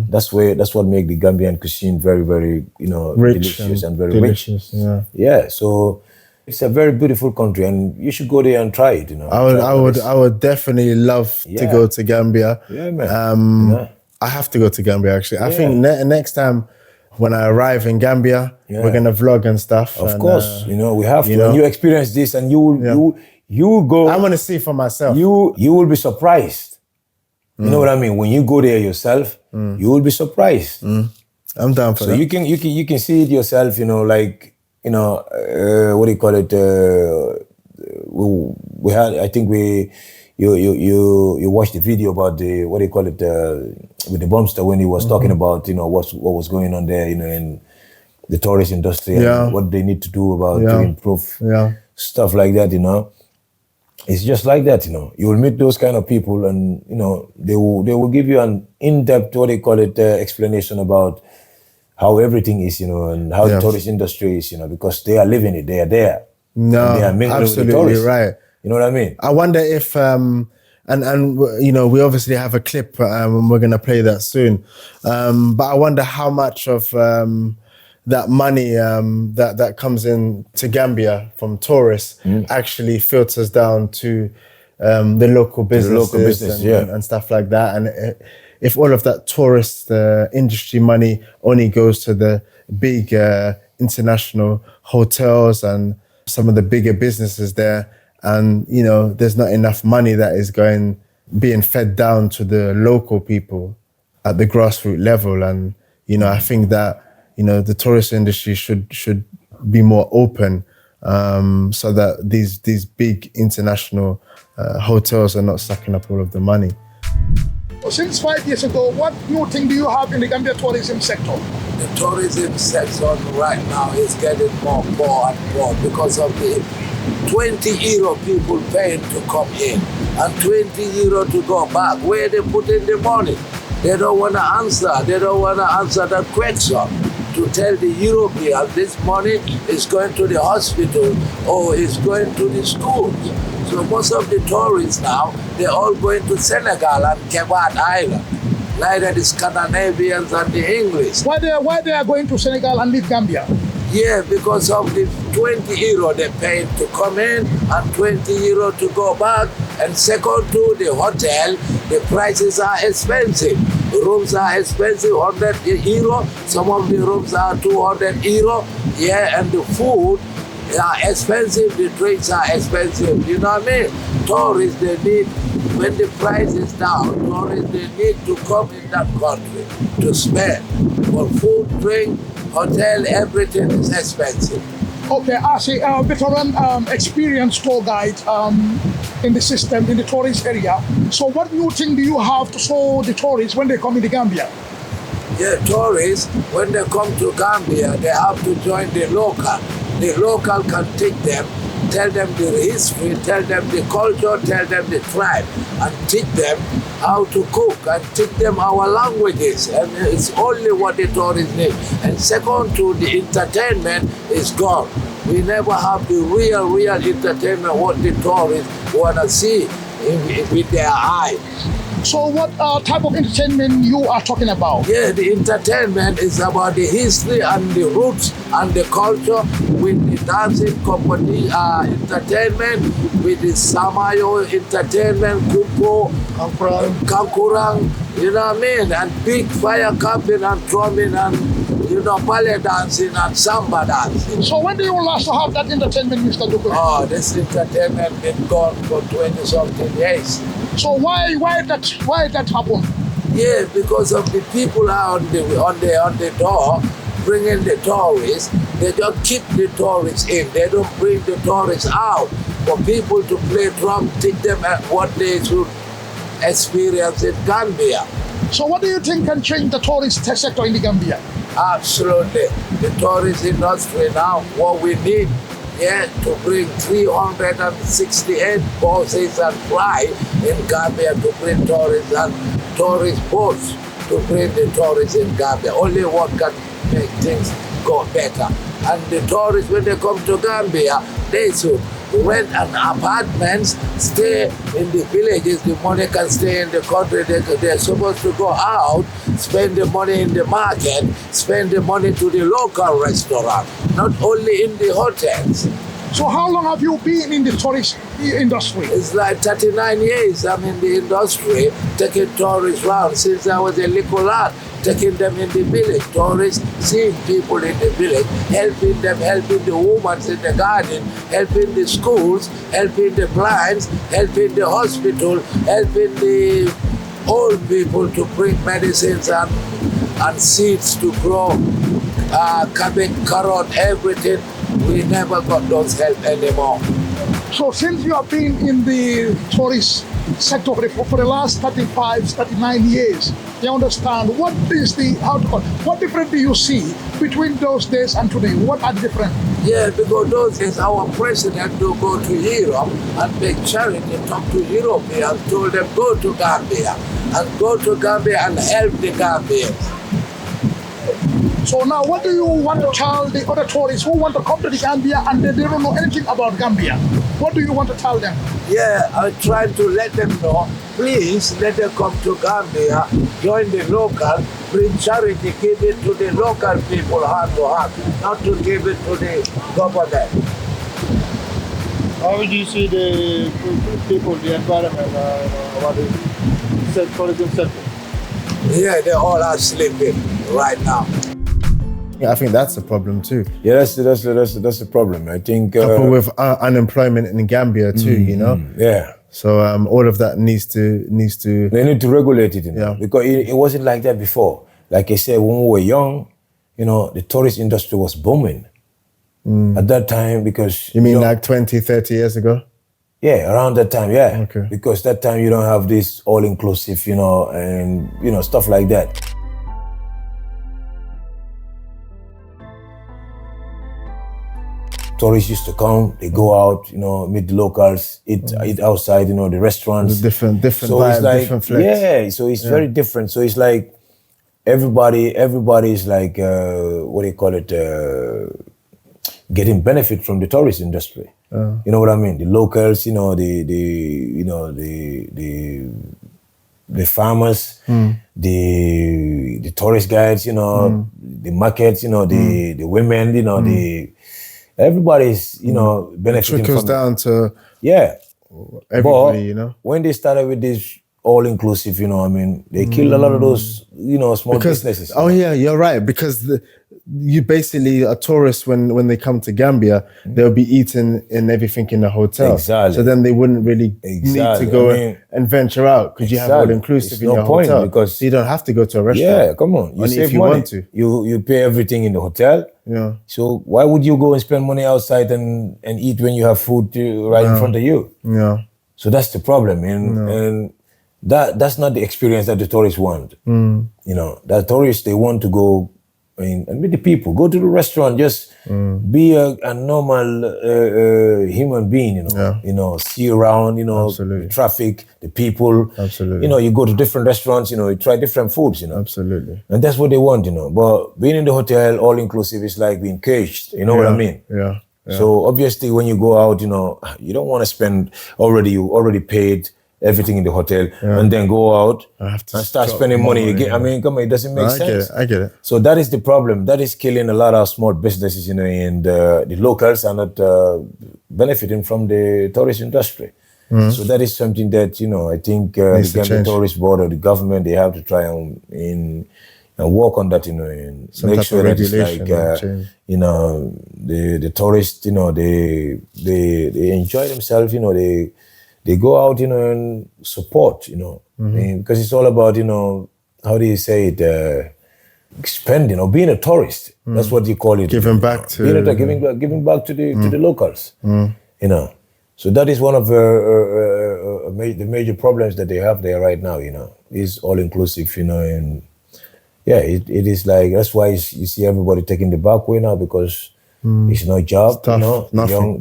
that's what make the Gambian cuisine very, very, you know, rich delicious and very delicious. Yeah. So it's a very beautiful country, and you should go there and try it. You know, I would definitely love to go to Gambia. Yeah, man. I have to go to Gambia actually. I think next time when I arrive in Gambia, we're gonna vlog and stuff. Of course, you know we have to. When you experience this, and you will go. I'm gonna see for myself. You will be surprised. You know what I mean? When you go there yourself, you will be surprised. I'm down for that. So you can see it yourself. You know, like. You know, what do you call it? We had, I think you watched the video about the, what do you call it, with the bumster when he was talking about, you know, what was going on there, you know, in the tourist industry and what they need to do about to improve stuff like that, you know. It's just like that, you know. You will meet those kind of people, and you know they will give you an in-depth, what do you call it, explanation about how everything is, you know, and how the tourist industry is, you know, because they are living it, they are there. No, they are absolutely right. You know what I mean? I wonder if, and you know, we obviously have a clip, and we're gonna play that soon. But I wonder how much of that money that comes in to Gambia from tourists actually filters down to the local businesses and stuff like that. And if all of that tourist industry money only goes to the big international hotels and some of the bigger businesses there, and you know there's not enough money that is being fed down to the local people at the grassroots level, and you know I think that you know the tourist industry should be more open, so that these big international hotels are not sucking up all of the money. Since 5 years ago, what new thing do you have in the Gambia tourism sector? The tourism sector right now is getting more poor and poor because of the 20 euro people paying to come in and 20 euro to go back. Where they put in the money? They don't want to answer. They don't want to answer that question to tell the European this money is going to the hospital or is going to the schools. So most of the tourists now, they're all going to Senegal and Kebat Island, neither the Scandinavians and the English. Why they are going to Senegal and leave Gambia? Yeah, because of the 20 euro they paid to come in and 20 euro to go back. And second to the hotel, the prices are expensive. The rooms are expensive, 100 euro. Some of the rooms are 200 euro. Yeah, and the food are expensive, the drinks are expensive, you know what I mean? Tourists, they need, when the price is down, tourists, they need to come in that country to spend. For food, drink, hotel, everything is expensive. Okay, as a veteran experienced tour guide in the system, in the tourist area, so what new thing do you have to show the tourists when they come in the Gambia? Yeah, tourists, when they come to Gambia, they have to join the local. The local can take them, tell them the history, tell them the culture, tell them the tribe, and teach them how to cook and teach them our languages. And it's only what the tourists need. And second to the entertainment is gone. We never have the real entertainment what the tourists want to see with their eyes. So what type of entertainment you are talking about? Yeah, the entertainment is about the history and the roots and the culture with the dancing company entertainment, with the Samayo entertainment, Kuko, Kankurang, you know what I mean? And big fire camping and drumming and, you know, ballet dancing and samba dancing. So when do you last have that entertainment, Mr. Duku? Oh, this entertainment been gone for 20-something years. So why that happen? Yeah, because of the people are on the door, bringing the tourists. They just keep the tourists in. They don't bring the tourists out for people to play drum, teach them what they should experience in Gambia. So what do you think can change the tourist sector in the Gambia? Absolutely. The tourist industry now, what we need, to bring 368 buses and fly in Gambia to bring tourists and tourist boats to bring the tourists in Gambia. Only one can make things go better. And the tourists, when they come to Gambia, they should rent an apartment, stay in the villages. The money can stay in the country. They're supposed to go out, spend the money in the market, spend the money to the local restaurant, not only in the hotels. So how long have you been in the tourist industry? It's like 39 years I'm in the industry, taking tourists around since I was a little lad, taking them in the village, tourists, seeing people in the village, helping them, helping the women in the garden, helping the schools, helping the clients, helping the hospital, helping the old people to bring medicines and seeds to grow, cabbage, carrot, everything. We never got those help anymore. So since you have been in the tourist sector for the last 39 years, you understand what is what difference do you see between those days and today? What are the different? Yeah, because those days our president to go to Europe and make charity, talk to Europeans, told them go to Gambia and help the Gambians. So now what do you want to tell the other tourists who want to come to the Gambia and they don't know anything about Gambia? What do you want to tell them? Yeah, I'm trying to let them know, please let them come to Gambia, join the local, bring charity, give it to the local people hand to hand, not to give it to the government. How would you see the people, the environment, about the tourism sector? Yeah, they all are sleeping right now. Yeah, I think that's a problem too. Yeah, that's the problem. I think coupled with unemployment in Gambia too, you know. Yeah. So all of that needs to. They need to regulate it, you know, Yeah. because it wasn't like that before. Like I said, when we were young, you know, the tourist industry was booming at that time because. You mean like 20, 30 years ago? Yeah, around that time, yeah. Okay. Because that time you don't have this all-inclusive, you know, and you know stuff like that. Tourists used to come, they go out, you know, meet the locals, eat outside, you know, the restaurants. Different so vibe, it's like, different flex. Yeah, so it's very different. So it's like everybody is like, what do you call it, getting benefit from the tourist industry. You know what I mean? The locals, you know, the farmers, the tourist guides, you know, the markets, you know, the women, you know, everybody's, you know, benefiting Trickles from down to but everybody, you know. when they started with this all-inclusive, you know, I mean, they killed a lot of those, you know, small businesses. Oh yeah, you're right. Because you basically, a tourist, when they come to Gambia, they'll be eating and everything in the hotel. Exactly. So then they wouldn't really need to go and venture out because you have all-inclusive in your hotel. Because so you don't have to go to a restaurant. Yeah, come on. You Only save if you money. want to. You pay everything in the hotel. Yeah. So why would you go and spend money outside and eat when you have food right in front of you? Yeah. So that's the problem, and that's not the experience that the tourists want. You know, the tourists, they want to go and meet the people, go to the restaurant, just be a normal human being, you know. You know, see around, you know, the traffic, the people. Absolutely. You know, you go to different restaurants, you know, you try different foods, you know. Absolutely. And that's what they want, you know. But being in the hotel, all inclusive, is like being caged. You know what I mean? Yeah. So obviously, when you go out, you know, you don't want to spend you already paid everything in the hotel, and then go out and start spending money again. I mean, come on, it doesn't make sense. I get it. So that is the problem. That is killing a lot of small businesses, and the locals are not benefiting from the tourist industry. So that is something that, I think the Gambia Tourist Board or the government, they have to try and work on that, and Some make type sure of that it's regulation like, the tourists, they enjoy themselves, they go out, and support, because it's all about, how do you say it, spending or being a tourist. That's what you call it. Giving back to giving back to the locals. So that is one of the major problems that they have there right now. Is all inclusive. And it is like, that's why you see everybody taking the back way now, because it's no job. The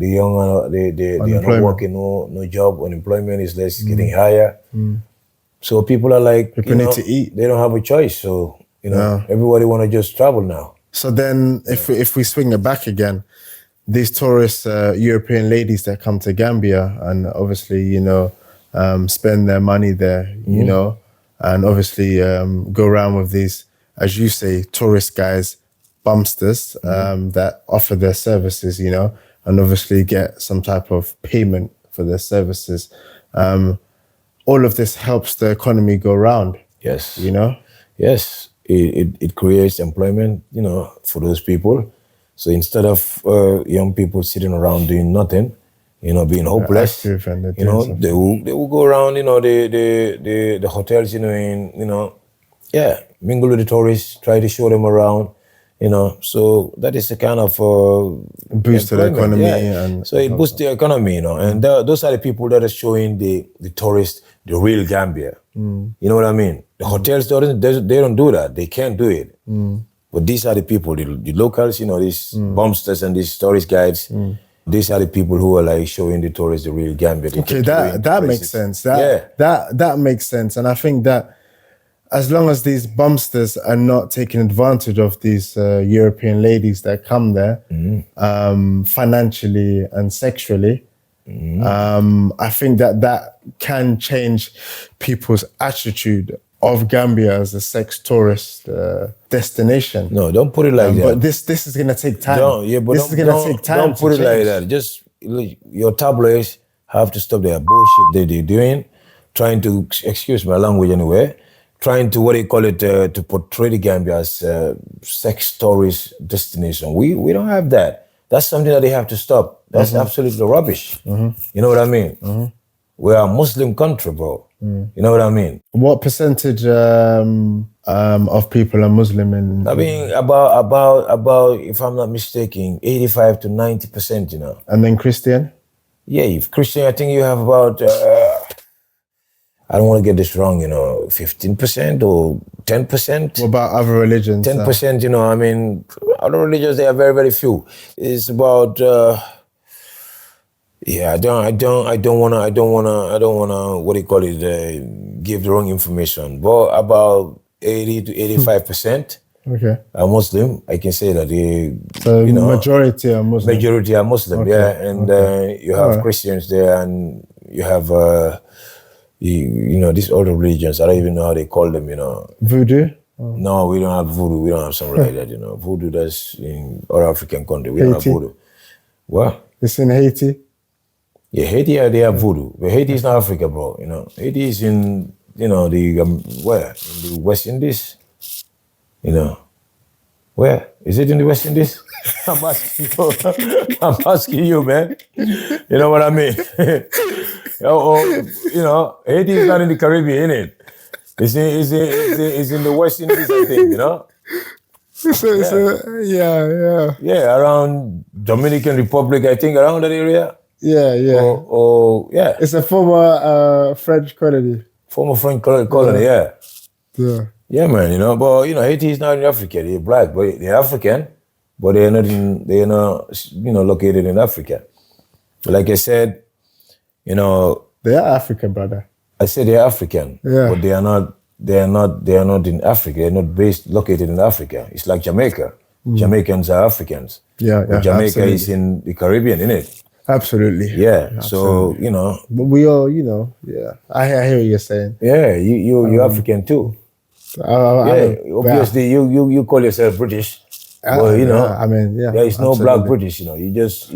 young they are not working, no job. Unemployment is less, getting higher. So people are like, people need to eat. They don't have a choice. So everybody want to just travel now. So then, if we swing it back again, these tourist European ladies that come to Gambia and obviously, spend their money there, and obviously go around with these, as you say, tourist guys, bumsters, that offer their services, and obviously get some type of payment for their services. All of this helps the economy go round. Yes. Yes. It creates employment, for those people. So instead of young people sitting around doing nothing, being hopeless, they will go around, the hotels, mingle with the tourists, try to show them around, So that is a kind of boost to the economy, and so it boosts the economy, and those are the people that are showing the tourists the real Gambia. You know what I mean? The hotels they don't do that. They can't do it. But these are the people, the locals, these bumsters and these tourist guides. These are the people who are like showing the tourists the real Gambia. Okay, that makes sense. That makes sense. And I think that as long as these bumsters are not taking advantage of these European ladies that come there, financially and sexually, I think that can change people's attitude of Gambia as a sex tourist destination. No, don't put it like that. But this is going to take time. This is going to take time. Don't put it like that. Just your tabloids have to stop their bullshit that they're doing, trying to, excuse my language anyway, trying to, to portray the Gambia as a sex tourist destination. We don't have that. That's something that they have to stop. That's absolutely rubbish. You know what I mean? We're a Muslim country, bro. You know what I mean? What percentage of people are Muslim in? I mean, about if I'm not mistaken, 85 to 90%, And then Christian? Yeah, if Christian, I think you have about, I don't want to get this wrong, 15% or 10%. What about other religions? 10%, I mean, other religions, they are very, very few. It's about, I don't wanna, give the wrong information. But about 80 to 85% are Muslim. I can say that. So majority are Muslim. Majority are Muslim, and you have Christians there, and you have these other religions. I don't even know how they call them. Voodoo. No, we don't have voodoo. We don't have something like that. Voodoo, that's in other African country. We don't have voodoo. What? It's in Haiti. Yeah, Haiti, they have voodoo. But Haiti is not Africa, bro. Haiti is in, where? In the West Indies. Where? Is it in the West Indies? I'm asking you, man. You know what I mean? Haiti is not in the Caribbean, innit? It's in the West Indies, I think, Yeah, around Dominican Republic, I think, around that area. Yeah. It's a former French colony. Former French colony, yeah. Yeah, man, but Haiti is not in Africa. They're black, but they're African, but they're not located in Africa. But like I said, they are African, brother. I said they're African, but they are not in Africa. They're not located in Africa. It's like Jamaica. Jamaicans are Africans. Yeah, but Jamaica absolutely. is in the Caribbean, isn't it? Absolutely. Yeah. Absolutely. So, you know. But we all, you know, yeah. I hear what you're saying. Yeah, you're African too. Obviously you call yourself British. Well, you know, I mean, yeah. There is no black British, you know. You just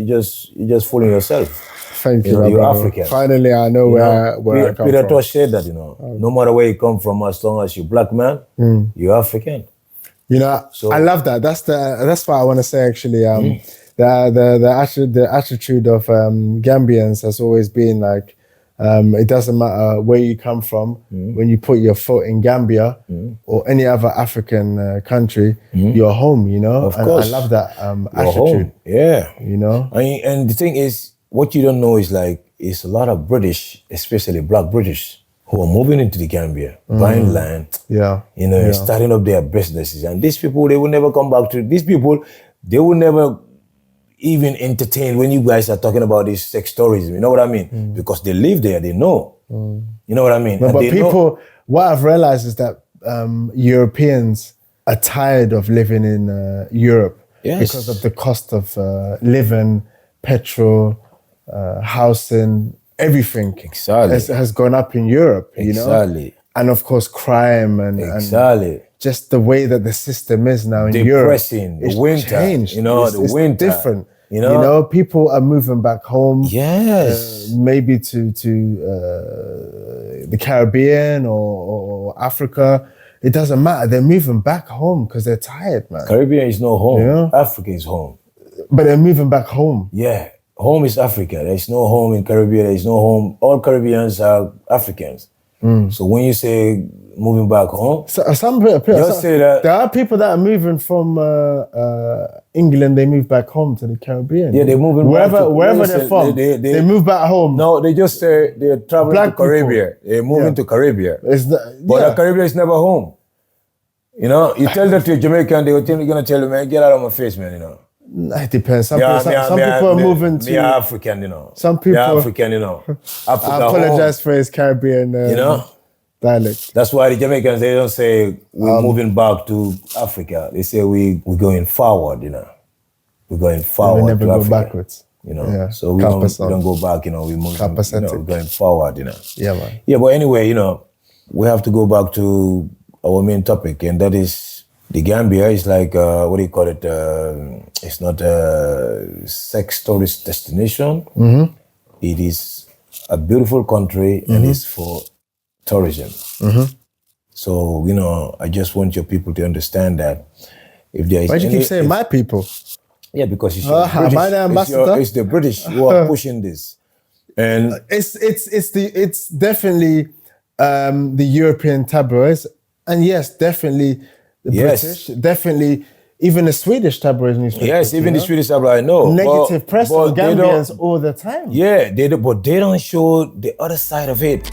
fooling yourself. Thank you, you're brother. African. Finally, I know where I come Peter from. Tosh said that, you know, no matter where you come from, as long as you're black man, you're African. You know, so, I love that. That's what I want to say actually. The attitude of Gambians has always been like, it doesn't matter where you come from. When you put your foot in Gambia or any other African country, you're home. You know, of course. I love that attitude. Home. Yeah, you know. And the thing is, what you don't know is like, it's a lot of British, especially black British, who are moving into the Gambia, buying land. Yeah, you know, starting up their businesses. And these people, they will never come back to these people. They will never even entertain when you guys are talking about these sex tourism. You know what I mean? Because they live there, they know. You know what I mean? No, but people, what I've realized is that Europeans are tired of living in Europe because of the cost of living, petrol, housing, everything. Exactly. Has gone up in Europe, you know? And of course, crime and just the way that the system is now in Europe. Depressing, the winter, changed. you know, the winter. It's different. You know, people are moving back home. Yes. Maybe to the Caribbean or Africa. It doesn't matter. They're moving back home because they're tired, man. Caribbean is no home. Yeah. Africa is home. But they're moving back home. Yeah. Home is Africa. There's no home in Caribbean. There's no home. All Caribbeans are Africans. So when you say moving back home, some people say that there are people that are moving from England. They move back home to the Caribbean. Yeah, they're moving wherever they're from. They move back home. No, they just say they're traveling to Caribbean. They're moving to Caribbean. But the Caribbean is never home. You know, you tell that to a Jamaican, they're gonna tell you, man, get out of my face, man. You know. It depends. Some people are moving to. They are African, you know. Some people. They're African, you know. Africa I apologize for his Caribbean, you know, dialect. That's why the Jamaicans, they don't say we're moving back to Africa. They say we're going forward, you know. We're going forward. We never to go Africa, backwards. you know. So we don't go back, you know. We move, we're going forward, you know. Yeah, man. Yeah, but anyway, you know, we have to go back to our main topic, and that is. The Gambia is like, what do you call it? It's not a sex tourist destination. It is a beautiful country and it's for tourism. So, you know, I just want your people to understand that if there is Why do you keep saying my people? Yeah, because it's British, am I the ambassador? It's the British who are pushing this. And it's definitely the European tabloids. And yes, definitely the British, definitely even the Swedish tabloids newspapers. Yes, even the Swedish tabloids, I know. Negative press on Gambians all the time. Yeah, but they don't show the other side of it.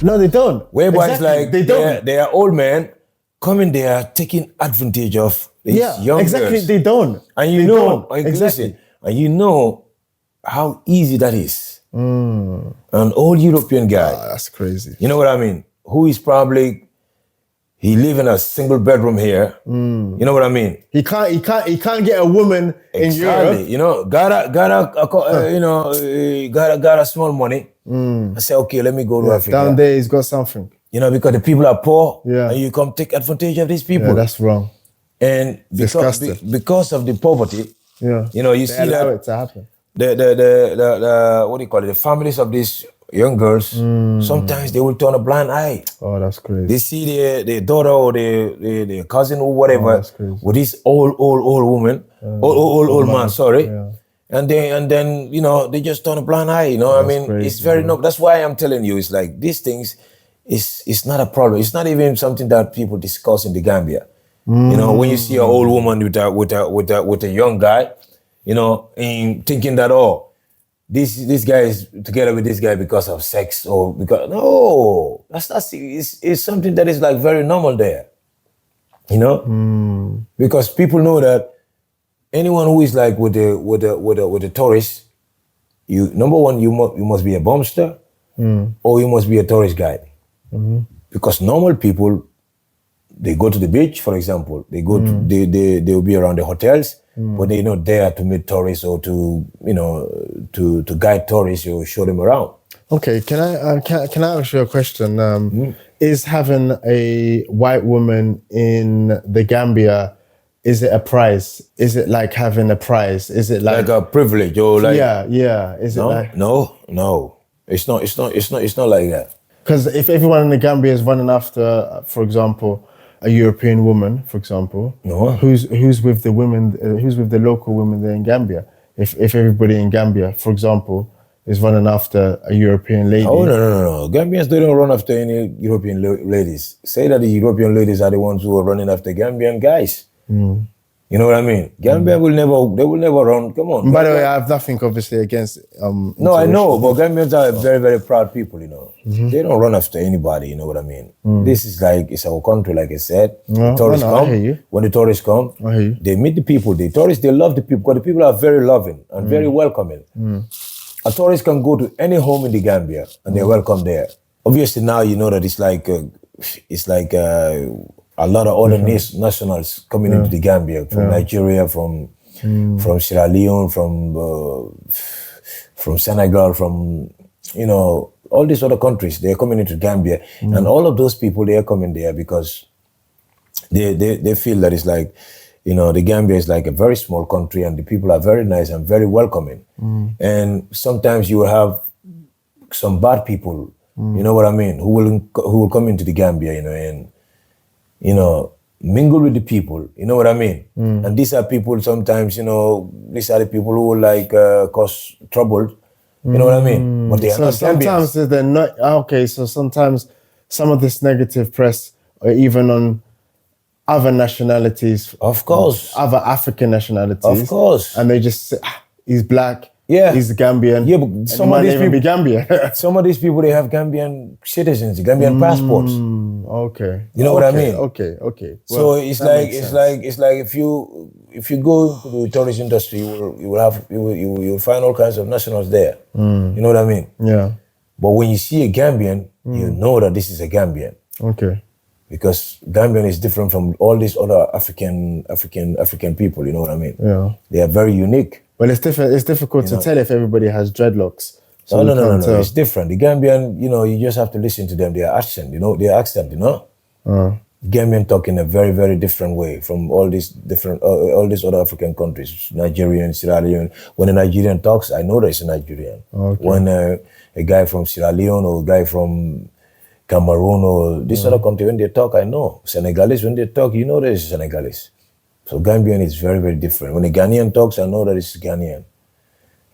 No, they don't. Whereby it's like they are old men coming there taking advantage of these young girls. They don't. And you know, listen, and you know how easy that is. An old European guy. That's crazy. You know what I mean? Who is probably, he live in a single bedroom here. You know what I mean? He can't get a woman in Europe. You know, got a small money. I say, okay, let me go to Africa. Down there, he's got something. You know, because the people are poor, and you come take advantage of these people. Yeah, that's wrong. And because of the poverty, you know, you see allow that it to happen. The what do you call it? The families of these young girls, sometimes they will turn a blind eye. Oh, that's crazy. They see their daughter or their cousin or whatever with this old woman, old man, sorry. Yeah. And then you know, they just turn a blind eye, you know. I mean, crazy, it's very no. That's why I'm telling you, it's like these things it's not a problem. It's not even something that people discuss in the Gambia. You know, when you see an old woman with a young guy, you know, and thinking that, oh, this guy is together with this guy because of sex or because no, it's something that is like very normal there, you know, because people know that anyone who is like with a tourist, number one you must be a bumster or you must be a tourist guide, because normal people they go to the beach, for example. They go to, they will be around the hotels, but they're not there to meet tourists or to, you know, to guide tourists or show them around. Okay, can I ask you a question? Is having a white woman in the Gambia, is it a prize? Is it like having a prize? Is it like a privilege or like? Yeah. Is it like? No. It's not like that. Because if everyone in the Gambia is running after, for example, a European woman, for example, who's with the women, who's with the local women there in Gambia? If everybody in Gambia, for example, is running after a European lady. Oh, no. Gambians, they don't run after any European ladies. Say that the European ladies are the ones who are running after Gambian guys. You know what I mean? Gambia will never run. Come on. By the way, I have nothing obviously against. No, I know, but Gambians are very, very proud people. You know, they don't run after anybody. You know what I mean? This is like it's our country, like I said. The tourists come. I hear you. When the tourists come, I hear you. They meet the people. The tourists, they love the people because the people are very loving and very welcoming. A tourist can go to any home in the Gambia and they're welcome there. Obviously, now you know that it's like a lot of other nationals coming into the Gambia from Nigeria, from Sierra Leone, from Senegal, from you know all these other countries. They're coming into Gambia, and all of those people they are coming there because they feel that it's like, you know, the Gambia is like a very small country and the people are very nice and very welcoming. And sometimes you will have some bad people, you know what I mean, who will come into the Gambia, you know, and you know, mingle with the people, you know what I mean? And these are people sometimes, you know, these are the people who will like cause trouble, you know what I mean? But they are not sometimes Gambians. they're not, okay, so sometimes some of this negative press, or even on other nationalities. Of course. Other African nationalities. Of course. And they just say, he's black. Yeah. He's Gambian. Yeah, but some of these people, be Gambian. some of these people, they have Gambian citizens, Gambian passports. Okay. You know what I mean? Okay. So Well, it's like if you go to the tourist industry, you will find all kinds of nationals there. You know what I mean? Yeah. But when you see a Gambian, you know that this is a Gambian. Okay. Because Gambian is different from all these other African people. You know what I mean? Yeah. They are very unique. Well, it's difficult to tell if everybody has dreadlocks. So No. It's different. The Gambian, you know, you just have to listen to them. Their accent, you know, Gambian talk in a very, very different way from all these other African countries, Nigerian, Sierra Leone. When a Nigerian talks, I know that it's a Nigerian. Okay. When a guy from Sierra Leone or a guy from Cameroon or this other country, when they talk, I know. Senegalese, when they talk, you know that it's Senegalese. So Gambian is very, very different. When a Ghanaian talks, I know that it's Ghanaian.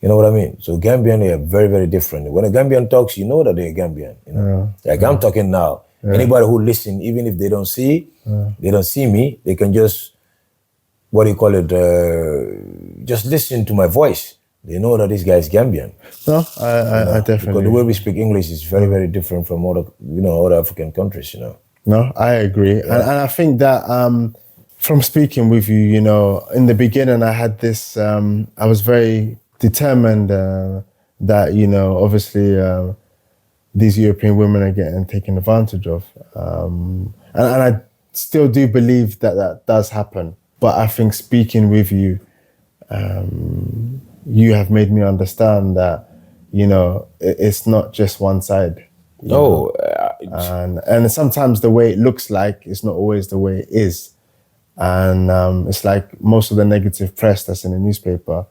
You know what I mean? So Gambian, they are very, very different. When a Gambian talks, you know that they're Gambian. You know? Like I'm talking now. Anybody who listen, even if they don't see me, they can just, just listen to my voice. They know that this guy is Gambian. No, I definitely. Because the way we speak English is very, very different from other African countries, you know. No, I agree. And I think that from speaking with you, you know, in the beginning I had this, I was very determined that, you know, obviously these European women are getting taken advantage of. And I still do believe that does happen. But I think speaking with you, you have made me understand that, you know, it's not just one side. No. And sometimes the way it looks like is not always the way it is. And it's like most of the negative press that's in the newspaper,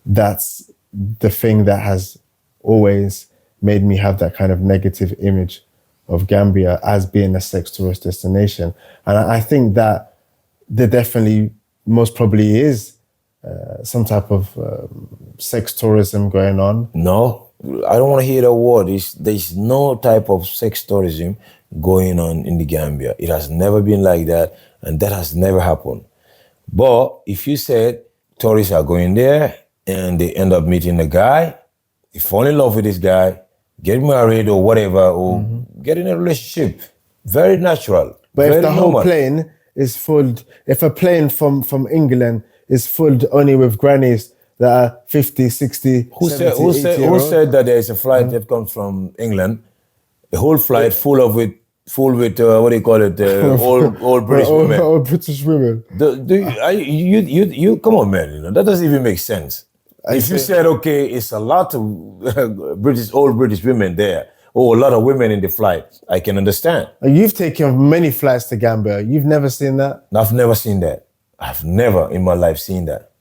that's the thing that has always made me have that kind of negative image of Gambia as being a sex tourist destination. And I think that there definitely most probably is some type of sex tourism going on. No, I don't want to hear that word. There's no type of sex tourism going on in the Gambia. It has never been like that, and that has never happened. But if you said tourists are going there and they end up meeting a guy, they fall in love with this guy, get married or whatever, or get in a relationship, very natural. But very if the normal. whole plane is full, if a plane from England is full only with grannies that are 50, 60, Who 70, said 80 year old? that there is a flight that comes from England, a whole flight full of with full with what do you call it? Old British women. Old British women. You come on, man. You know that doesn't even make sense. If you said okay, it's a lot of old British women there, or a lot of women in the flight, I can understand. You've taken many flights to Gambia. You've never seen that? I've never seen that. I've never in my life seen that.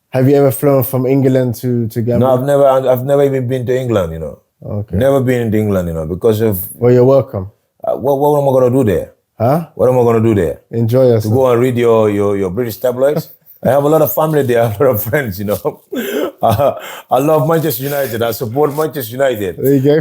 Have you ever flown from England to Gambia? No, I've never even been to England, you know. Okay. Never been to England, you know, because of... Well, you're welcome. What am I going to do there? Huh? What am I going to do there? Enjoy yourself. To go and read your British tabloids? I have a lot of family there, a lot of friends, you know. I love Manchester United. I support Manchester United. There you go.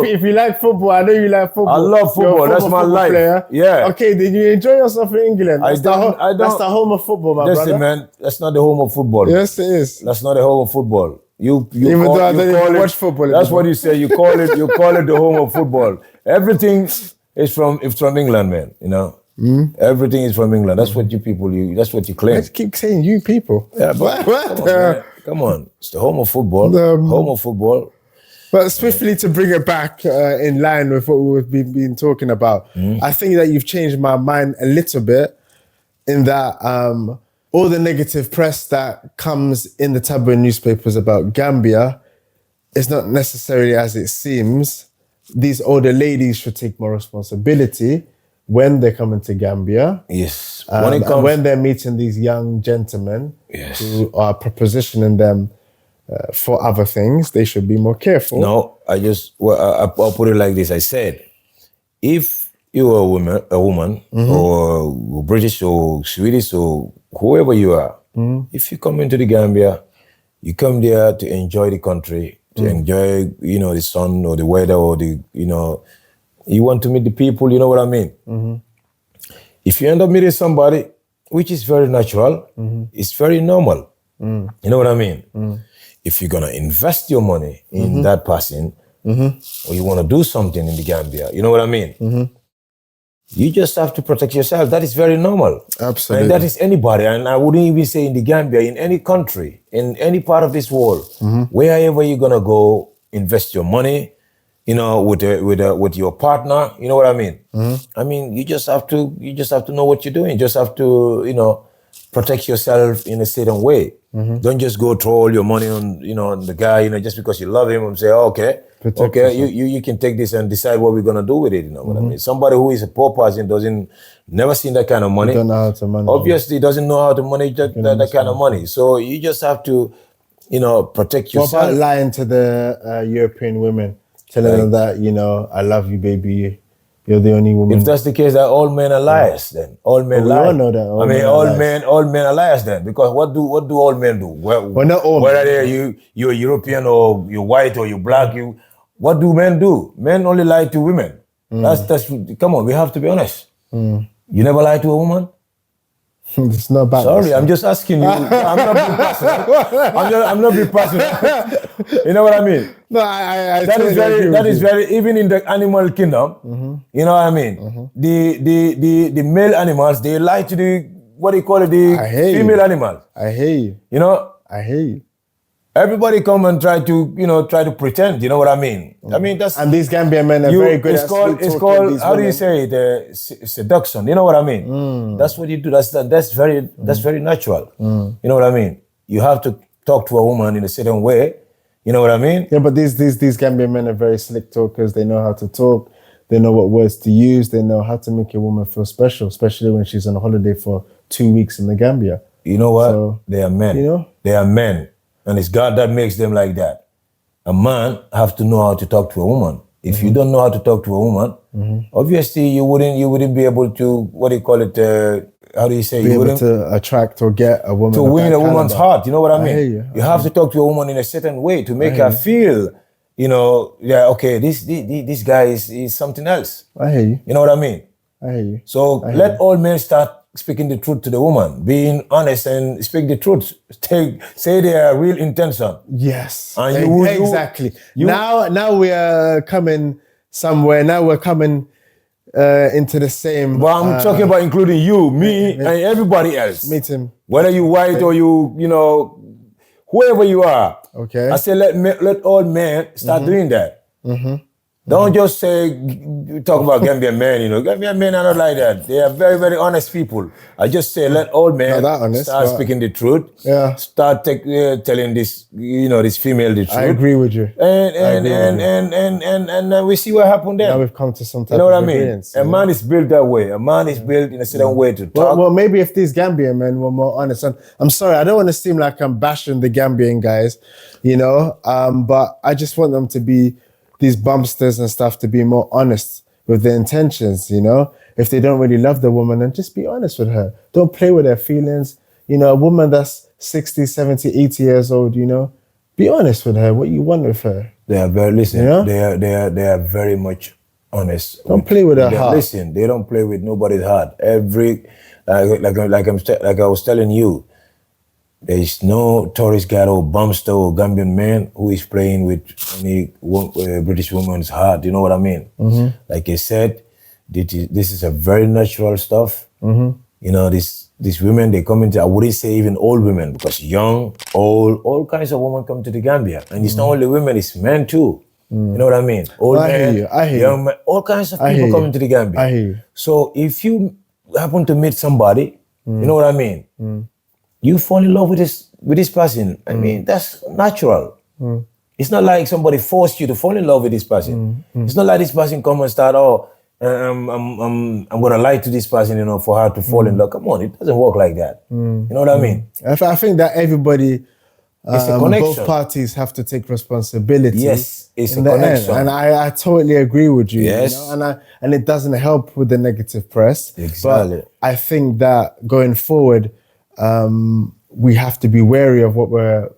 If you like football, I know you like football. I love football. That's my life. Player. Yeah. Okay, did you enjoy yourself in England? That's the home of football, my brother. Listen, man, that's not the home of football. Yes, it is. That's not the home of football. You Even though I don't even watch football. That's what you say. You call it the home of football. Everything is from England, man. You know. Everything is from England. That's what you people. That's what you claim. I keep saying you people. Yeah, but come on, it's the home of football. Home of football. But swiftly to bring it back in line with what we've been talking about, I think that you've changed my mind a little bit in that all the negative press that comes in the tabloid newspapers about Gambia is not necessarily as it seems. These older ladies should take more responsibility when they're coming to Gambia. Yes. When they're meeting these young gentlemen who are propositioning them for other things, they should be more careful. No, I'll put it like this. I said, if you are a woman or British or Swedish or whoever you are, if you come into the Gambia, you come there to enjoy the country, to enjoy, the sun or the weather or you want to meet the people, you know what I mean? If you end up meeting somebody, which is very natural, it's very normal. You know what I mean? If you're gonna invest your money in that person, or you wanna do something in the Gambia, you know what I mean? You just have to protect yourself. That is very normal. Absolutely. And that is anybody. And I wouldn't even say in the Gambia, in any country, in any part of this world, wherever you're gonna go, invest your money, with your partner, you know what I mean? I mean, you just have to know what you're doing. You just have to, protect yourself in a certain way. Don't just go throw all your money on, on the guy, just because you love him and say, you can take this and decide what we're gonna do with it. You know what I mean? Somebody who is a poor person never seen that kind of money. Don't know how to manage. Obviously, doesn't know how to manage that kind of money. So you just have to, protect yourself. What about lying to the European women? Telling them that, I love you, baby. You're the only woman. If that's the case, that all men are liars then. All men lie. We all know that. All men are liars then. Because what do all men do? Well, not all whether you're European or you're white or you're black, what do men do? Men only lie to women. That's come on, we have to be honest. You never lie to a woman? It's not bad. Sorry, I'm just asking you. I'm not being personal. I'm not being personal. You know what I mean? No, I that is very even in the animal kingdom. You know what I mean? The male animals, they lie to the female animals. I hear you. I hear you. Everybody come and try to pretend. You know what I mean? I mean and these Gambian men are very good. It's called how do you say it? Seduction. You know what I mean? That's what you do. That's very natural. You know what I mean? You have to talk to a woman in a certain way. You know what I mean? Yeah, but these Gambian men are very slick talkers. They know how to talk. They know what words to use. They know how to make a woman feel special, especially when she's on a holiday for 2 weeks in the Gambia. You know what? They are men. They are men. And it's God that makes them like that. A man have to know how to talk to a woman. If you don't know how to talk to a woman, obviously you wouldn't be able to, how do you say? Be able to attract or get a woman. To win a woman's heart, you know what I mean? I hear you. You have to talk to a woman in a certain way to make her feel, this guy is something else. I hear you. You know what I mean? I hear you. So let all men start speaking the truth to the woman, being honest and speak the truth. Say their real intention. Yes, and exactly. Now we are coming somewhere. Now we're coming into the same. Well, I'm talking about including you, me, and everybody else. Meet him. Whether you white or whoever you are. Okay. I say let all men start doing that. Don't just say, talk about Gambian men, you know. Gambian men are not like that. They are very, very honest people. I just say, let old men start speaking the truth. Yeah. Start telling this, you know, this female the truth. I agree with you. And we see what happened then. Now we've come to some type you know what of I mean? agreement. A man is built that way. A man is built in a certain way to talk. Well, maybe if these Gambian men were more honest, and I'm sorry, I don't want to seem like I'm bashing the Gambian guys, you know, but I just want them to be, these bumsters and stuff, to be more honest with their intentions, you know? If they don't really love the woman, then just be honest with her. Don't play with her feelings. You know, a woman that's 60, 70, 80 years old, you know, be honest with her, what you want with her. They are very, listen, you know? they are very much honest. Don't play with her heart. Listen, they don't play with nobody's heart. Like I was telling you, there is no tourist guide or bumster or Gambian man who is playing with any British woman's heart. You know what I mean? Like I said, this is a very natural stuff. You know, these women, they come into, I wouldn't say even old women, because young, old, all kinds of women come to the Gambia. And it's not only women, it's men too. You know what I mean? Old men, young men, all kinds of people coming to the Gambia. I hear you. So if you happen to meet somebody, you know what I mean? You fall in love with this person. I mean, that's natural. It's not like somebody forced you to fall in love with this person. It's not like this person come and start, I'm gonna lie to this person, you know, for her to fall in love. Come on, it doesn't work like that. You know what I mean? I think that everybody, it's a connection. both parties have to take responsibility. Yes, it's in a the connection. end. And I totally agree with you. Yes. You know? And it doesn't help with the negative press. Exactly. But I think that going forward, we have to be wary of what we're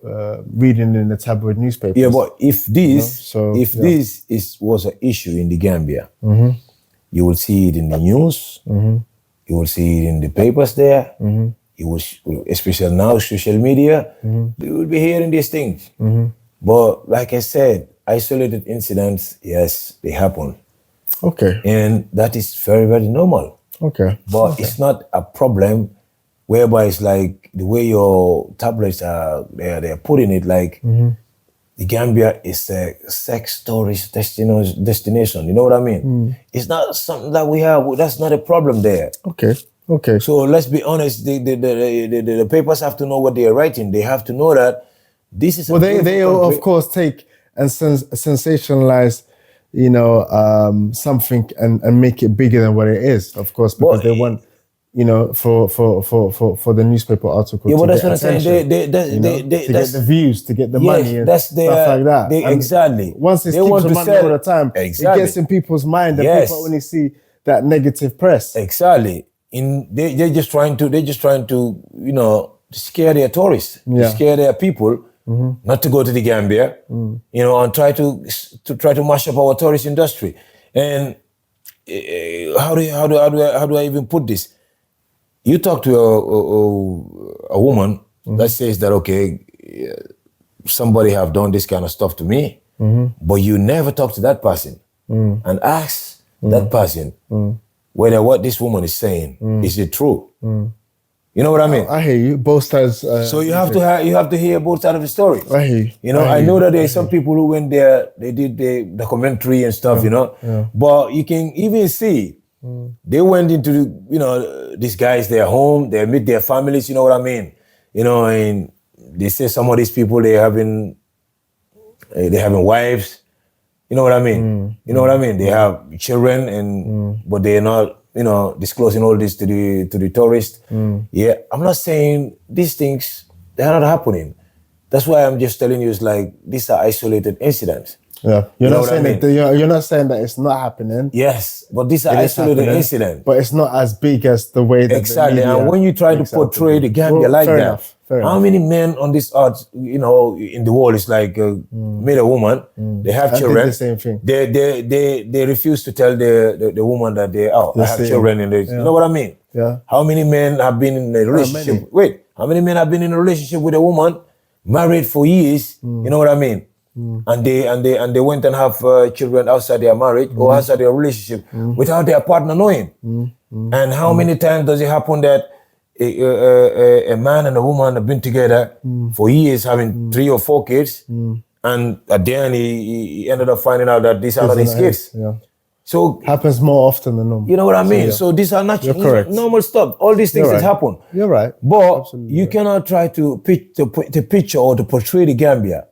reading in the tabloid newspapers. Yeah, but if this, you know? this was an issue in the Gambia, you will see it in the news. You will see it in the papers there. You will, especially now, social media. You will be hearing these things. But like I said, isolated incidents, yes, they happen. Okay. And that is very, very normal. Okay. But it's not a problem whereby it's like the way your tablets are, they're putting it, like the Gambia is a sex tourist destination. You know what I mean? It's not something that we have. That's not a problem there. Okay. Okay. So let's be honest. The papers have to know what they are writing. They have to know that this is. Well, they of course take and sensationalize, you know, something and make it bigger than what it is. Of course, because they want, you know, for the newspaper article. Yeah, to but that's get what I'm saying. attention, to get the views, to get the money, and that's stuff like that. Exactly. Once it's keeps the money all the time, it gets in people's mind, and people only see that negative press. Exactly. They're just trying to, you know, scare their tourists, scare their people, not to go to the Gambia, you know, and try to mash up our tourist industry. And how do I even put this? You talk to a woman that says that, okay, somebody have done this kind of stuff to me, but you never talk to that person and ask that person whether what this woman is saying, is it true? You know what I mean? I hear you. Both sides. So you have to hear both sides of the story. I hear you. You know, I know that there's some people who went there, they did the documentary and stuff, you know, but you can even see they went into, you know, these guys, their home, they meet their families, you know what I mean? You know, and they say some of these people, they having wives, you know what I mean? You know what I mean? They have children, and but they're not, you know, disclosing all this to the tourists. Yeah, I'm not saying these things, they're not happening. That's why I'm just telling you, it's like, these are isolated incidents. Yeah, you're not saying that it's not happening. Yes, but these are isolated incidents. But it's not as big as the way that exactly. And when you try to portray the Gambia like that, how many men on this earth, you know, in the world is like meet a woman, they have children. The same thing. They refuse to tell the woman that I have children, and you know what I mean? Yeah. How many men have been in a relationship? How many men have been in a relationship with a woman, married for years? You know what I mean? And they went and have children outside their marriage or outside their relationship without their partner knowing. And how many times does it happen that a man and a woman have been together for years, having 3 or 4 kids, And at the end, he ended up finding out that these are not his kids. Yeah. So happens more often than normal. You know what I mean? Yeah. So these are natural, You're correct. normal stuff. All these things that happen. You're right. But Absolutely you right. cannot try to picture or to portray the Gambia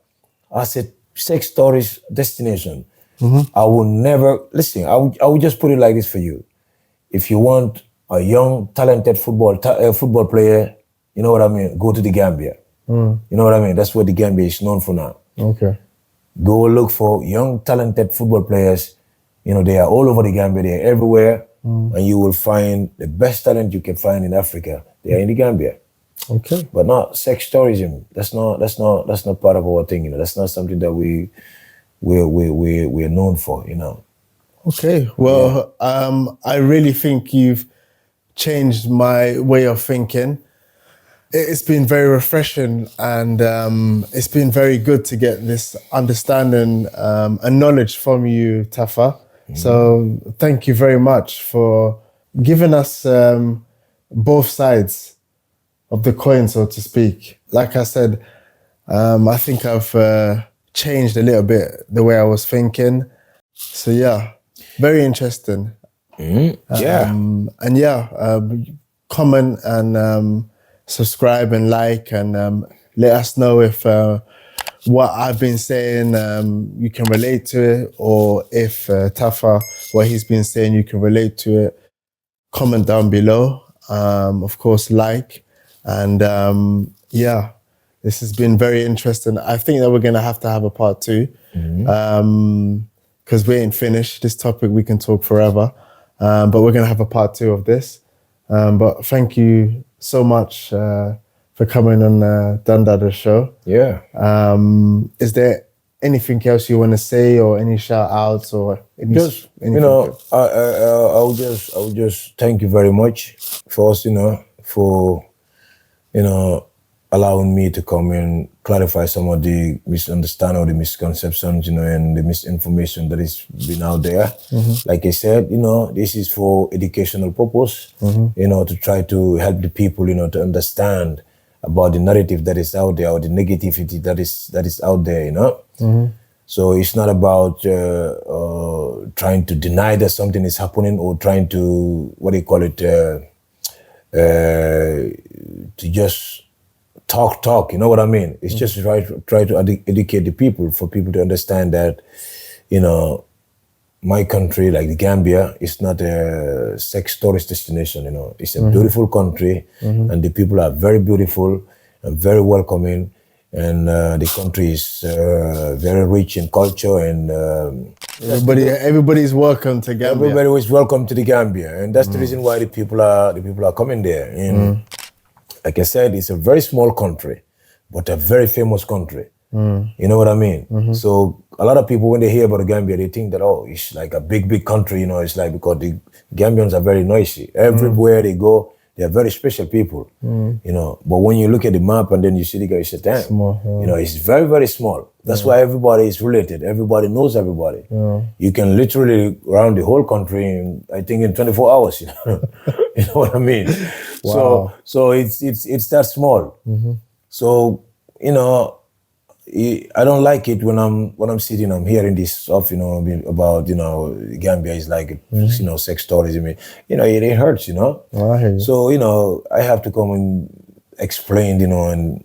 as a sex tourist destination. I will never, listen, I will just put it like this for you. If you want a young, talented football player, you know what I mean, go to the Gambia. You know what I mean? That's what the Gambia is known for now. Okay. Go look for young, talented football players. You know, they are all over the Gambia, they are everywhere. And you will find the best talent you can find in Africa. They are in the Gambia. Okay. But not sex tourism. That's not part of our thing, you know. That's not something that we're known for, you know. Okay. Well, I really think you've changed my way of thinking. It's been very refreshing, and it's been very good to get this understanding and knowledge from you, Tafa. So thank you very much for giving us both sides of the coin, so to speak. Like I said, I think I've changed a little bit the way I was thinking. So yeah, very interesting. Comment and subscribe and like, and let us know if what I've been saying you can relate to it, or if Tafa, what he's been saying, you can relate to it. Comment down below. Of course, like. And this has been very interesting. I think that we're going to have a part 2 because we ain't finished. This topic, we can talk forever. But we're going to have a part 2 of this. But thank you so much for coming on Dundada Show. Yeah. Is there anything else you want to say, or any shout outs, or just, you know, I would just thank you very much for us, you know, for, you know, allowing me to come and clarify some of the misunderstanding or the misconceptions, you know, and the misinformation that is been out there. Like I said, you know, this is for educational purpose, you know, to try to help the people, you know, to understand about the narrative that is out there, or the negativity that is out there, you know. So it's not about trying to deny that something is happening, or trying to, what do you call it, to just talk, you know what I mean? It's just try to educate the people, for people to understand that, you know, my country, like the Gambia, is not a sex tourist destination, you know. It's a beautiful country, and the people are very beautiful and very welcoming, and the country is very rich in culture, and everybody's welcome to Gambia. Everybody is welcome to the Gambia, and that's the reason why the people are coming there. And like I said, it's a very small country, but a very famous country. You know what I mean? So a lot of people, when they hear about the Gambia, they think that, oh, it's like a big country, you know. It's like, because the Gambians are very noisy. Everywhere they go, they are very special people, you know. But when you look at the map and then you see the guy, you say, damn, you know, it's very, very small. That's why everybody is related. Everybody knows everybody. You can literally round the whole country in, I think, in 24 hours, you know. You know what I mean? Wow. So it's that small. So, you know, I don't like it when I'm sitting, I'm hearing this stuff, you know, about, you know, Gambia is like, you know, sex tourism. You know, it hurts, you know. Oh, I hear you. So, you know, I have to come and explain, you know, and,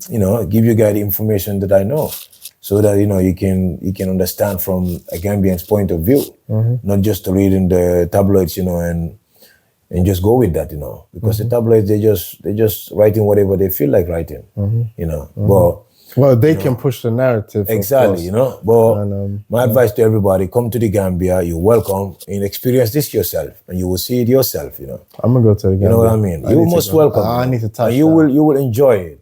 you know, give you guys the information that I know, so that, you know, you can understand from a Gambian's point of view, not just to read in the tabloids, you know, and just go with that, you know, because the tabloids, they just writing whatever they feel like writing, you know. Well, they can push the narrative. Exactly, you know. But my advice to everybody, come to the Gambia, you're welcome, and experience this yourself, and you will see it yourself, you know. I'm going to go to the Gambia. You know what I mean? You're most welcome. I need to touch you will enjoy it.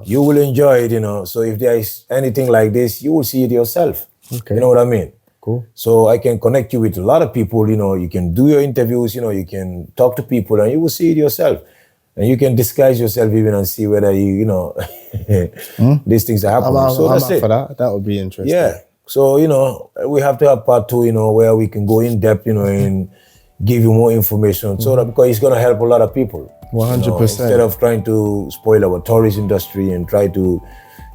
You will enjoy it, you know. So if there is anything like this, you will see it yourself. Okay. You know what I mean? Cool. So I can connect you with a lot of people, you know. You can do your interviews, you know. You can talk to people, and you will see it yourself. And you can disguise yourself even and see whether you know, these things are happening. So that's it. For that. That would be interesting. Yeah. So, you know, we have to have part 2, you know, where we can go in depth, you know, and give you more information. So that, because it's going to help a lot of people. 100%. You know, instead of trying to spoil our tourist industry and try to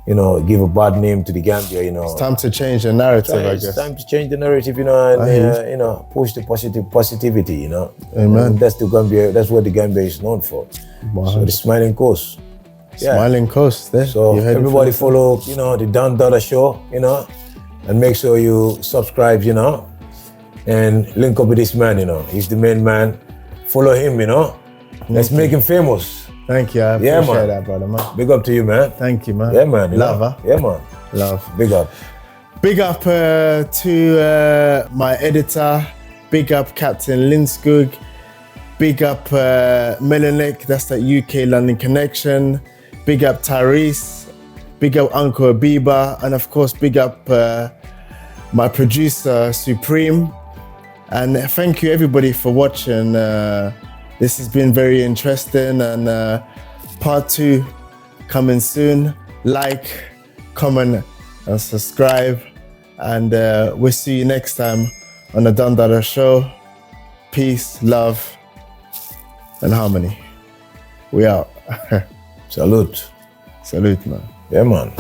you know, give a bad name to the Gambia, you know. It's time to change the narrative, I guess. It's time to change the narrative, you know, and you know, push the positivity, you know. Amen. And that's the Gambia. That's what the Gambia is known for. So the Smiling Coast. Smiling Coast. There. So everybody follow, you know, the Don Dada Show, you know, and make sure you subscribe, you know, and link up with this man, you know. He's the main man. Follow him, you know. Let's make him famous. Thank you. I appreciate that, brother, man. Big up to you, man. Thank you, man. Yeah, man. Love, huh? Yeah, man. Love. Big up. Big up to my editor. Big up Captain Linskog. Big up Melanik, that's that UK London connection. Big up Tyrese. Big up Uncle Abiba. And of course, big up my producer, Supreme. And thank you everybody for watching. This has been very interesting, and part 2 coming soon. Like, comment, and subscribe. And we'll see you next time on the Don Dada Show. Peace, love, and harmony. We out. Salute. Salute, man. Yeah, man.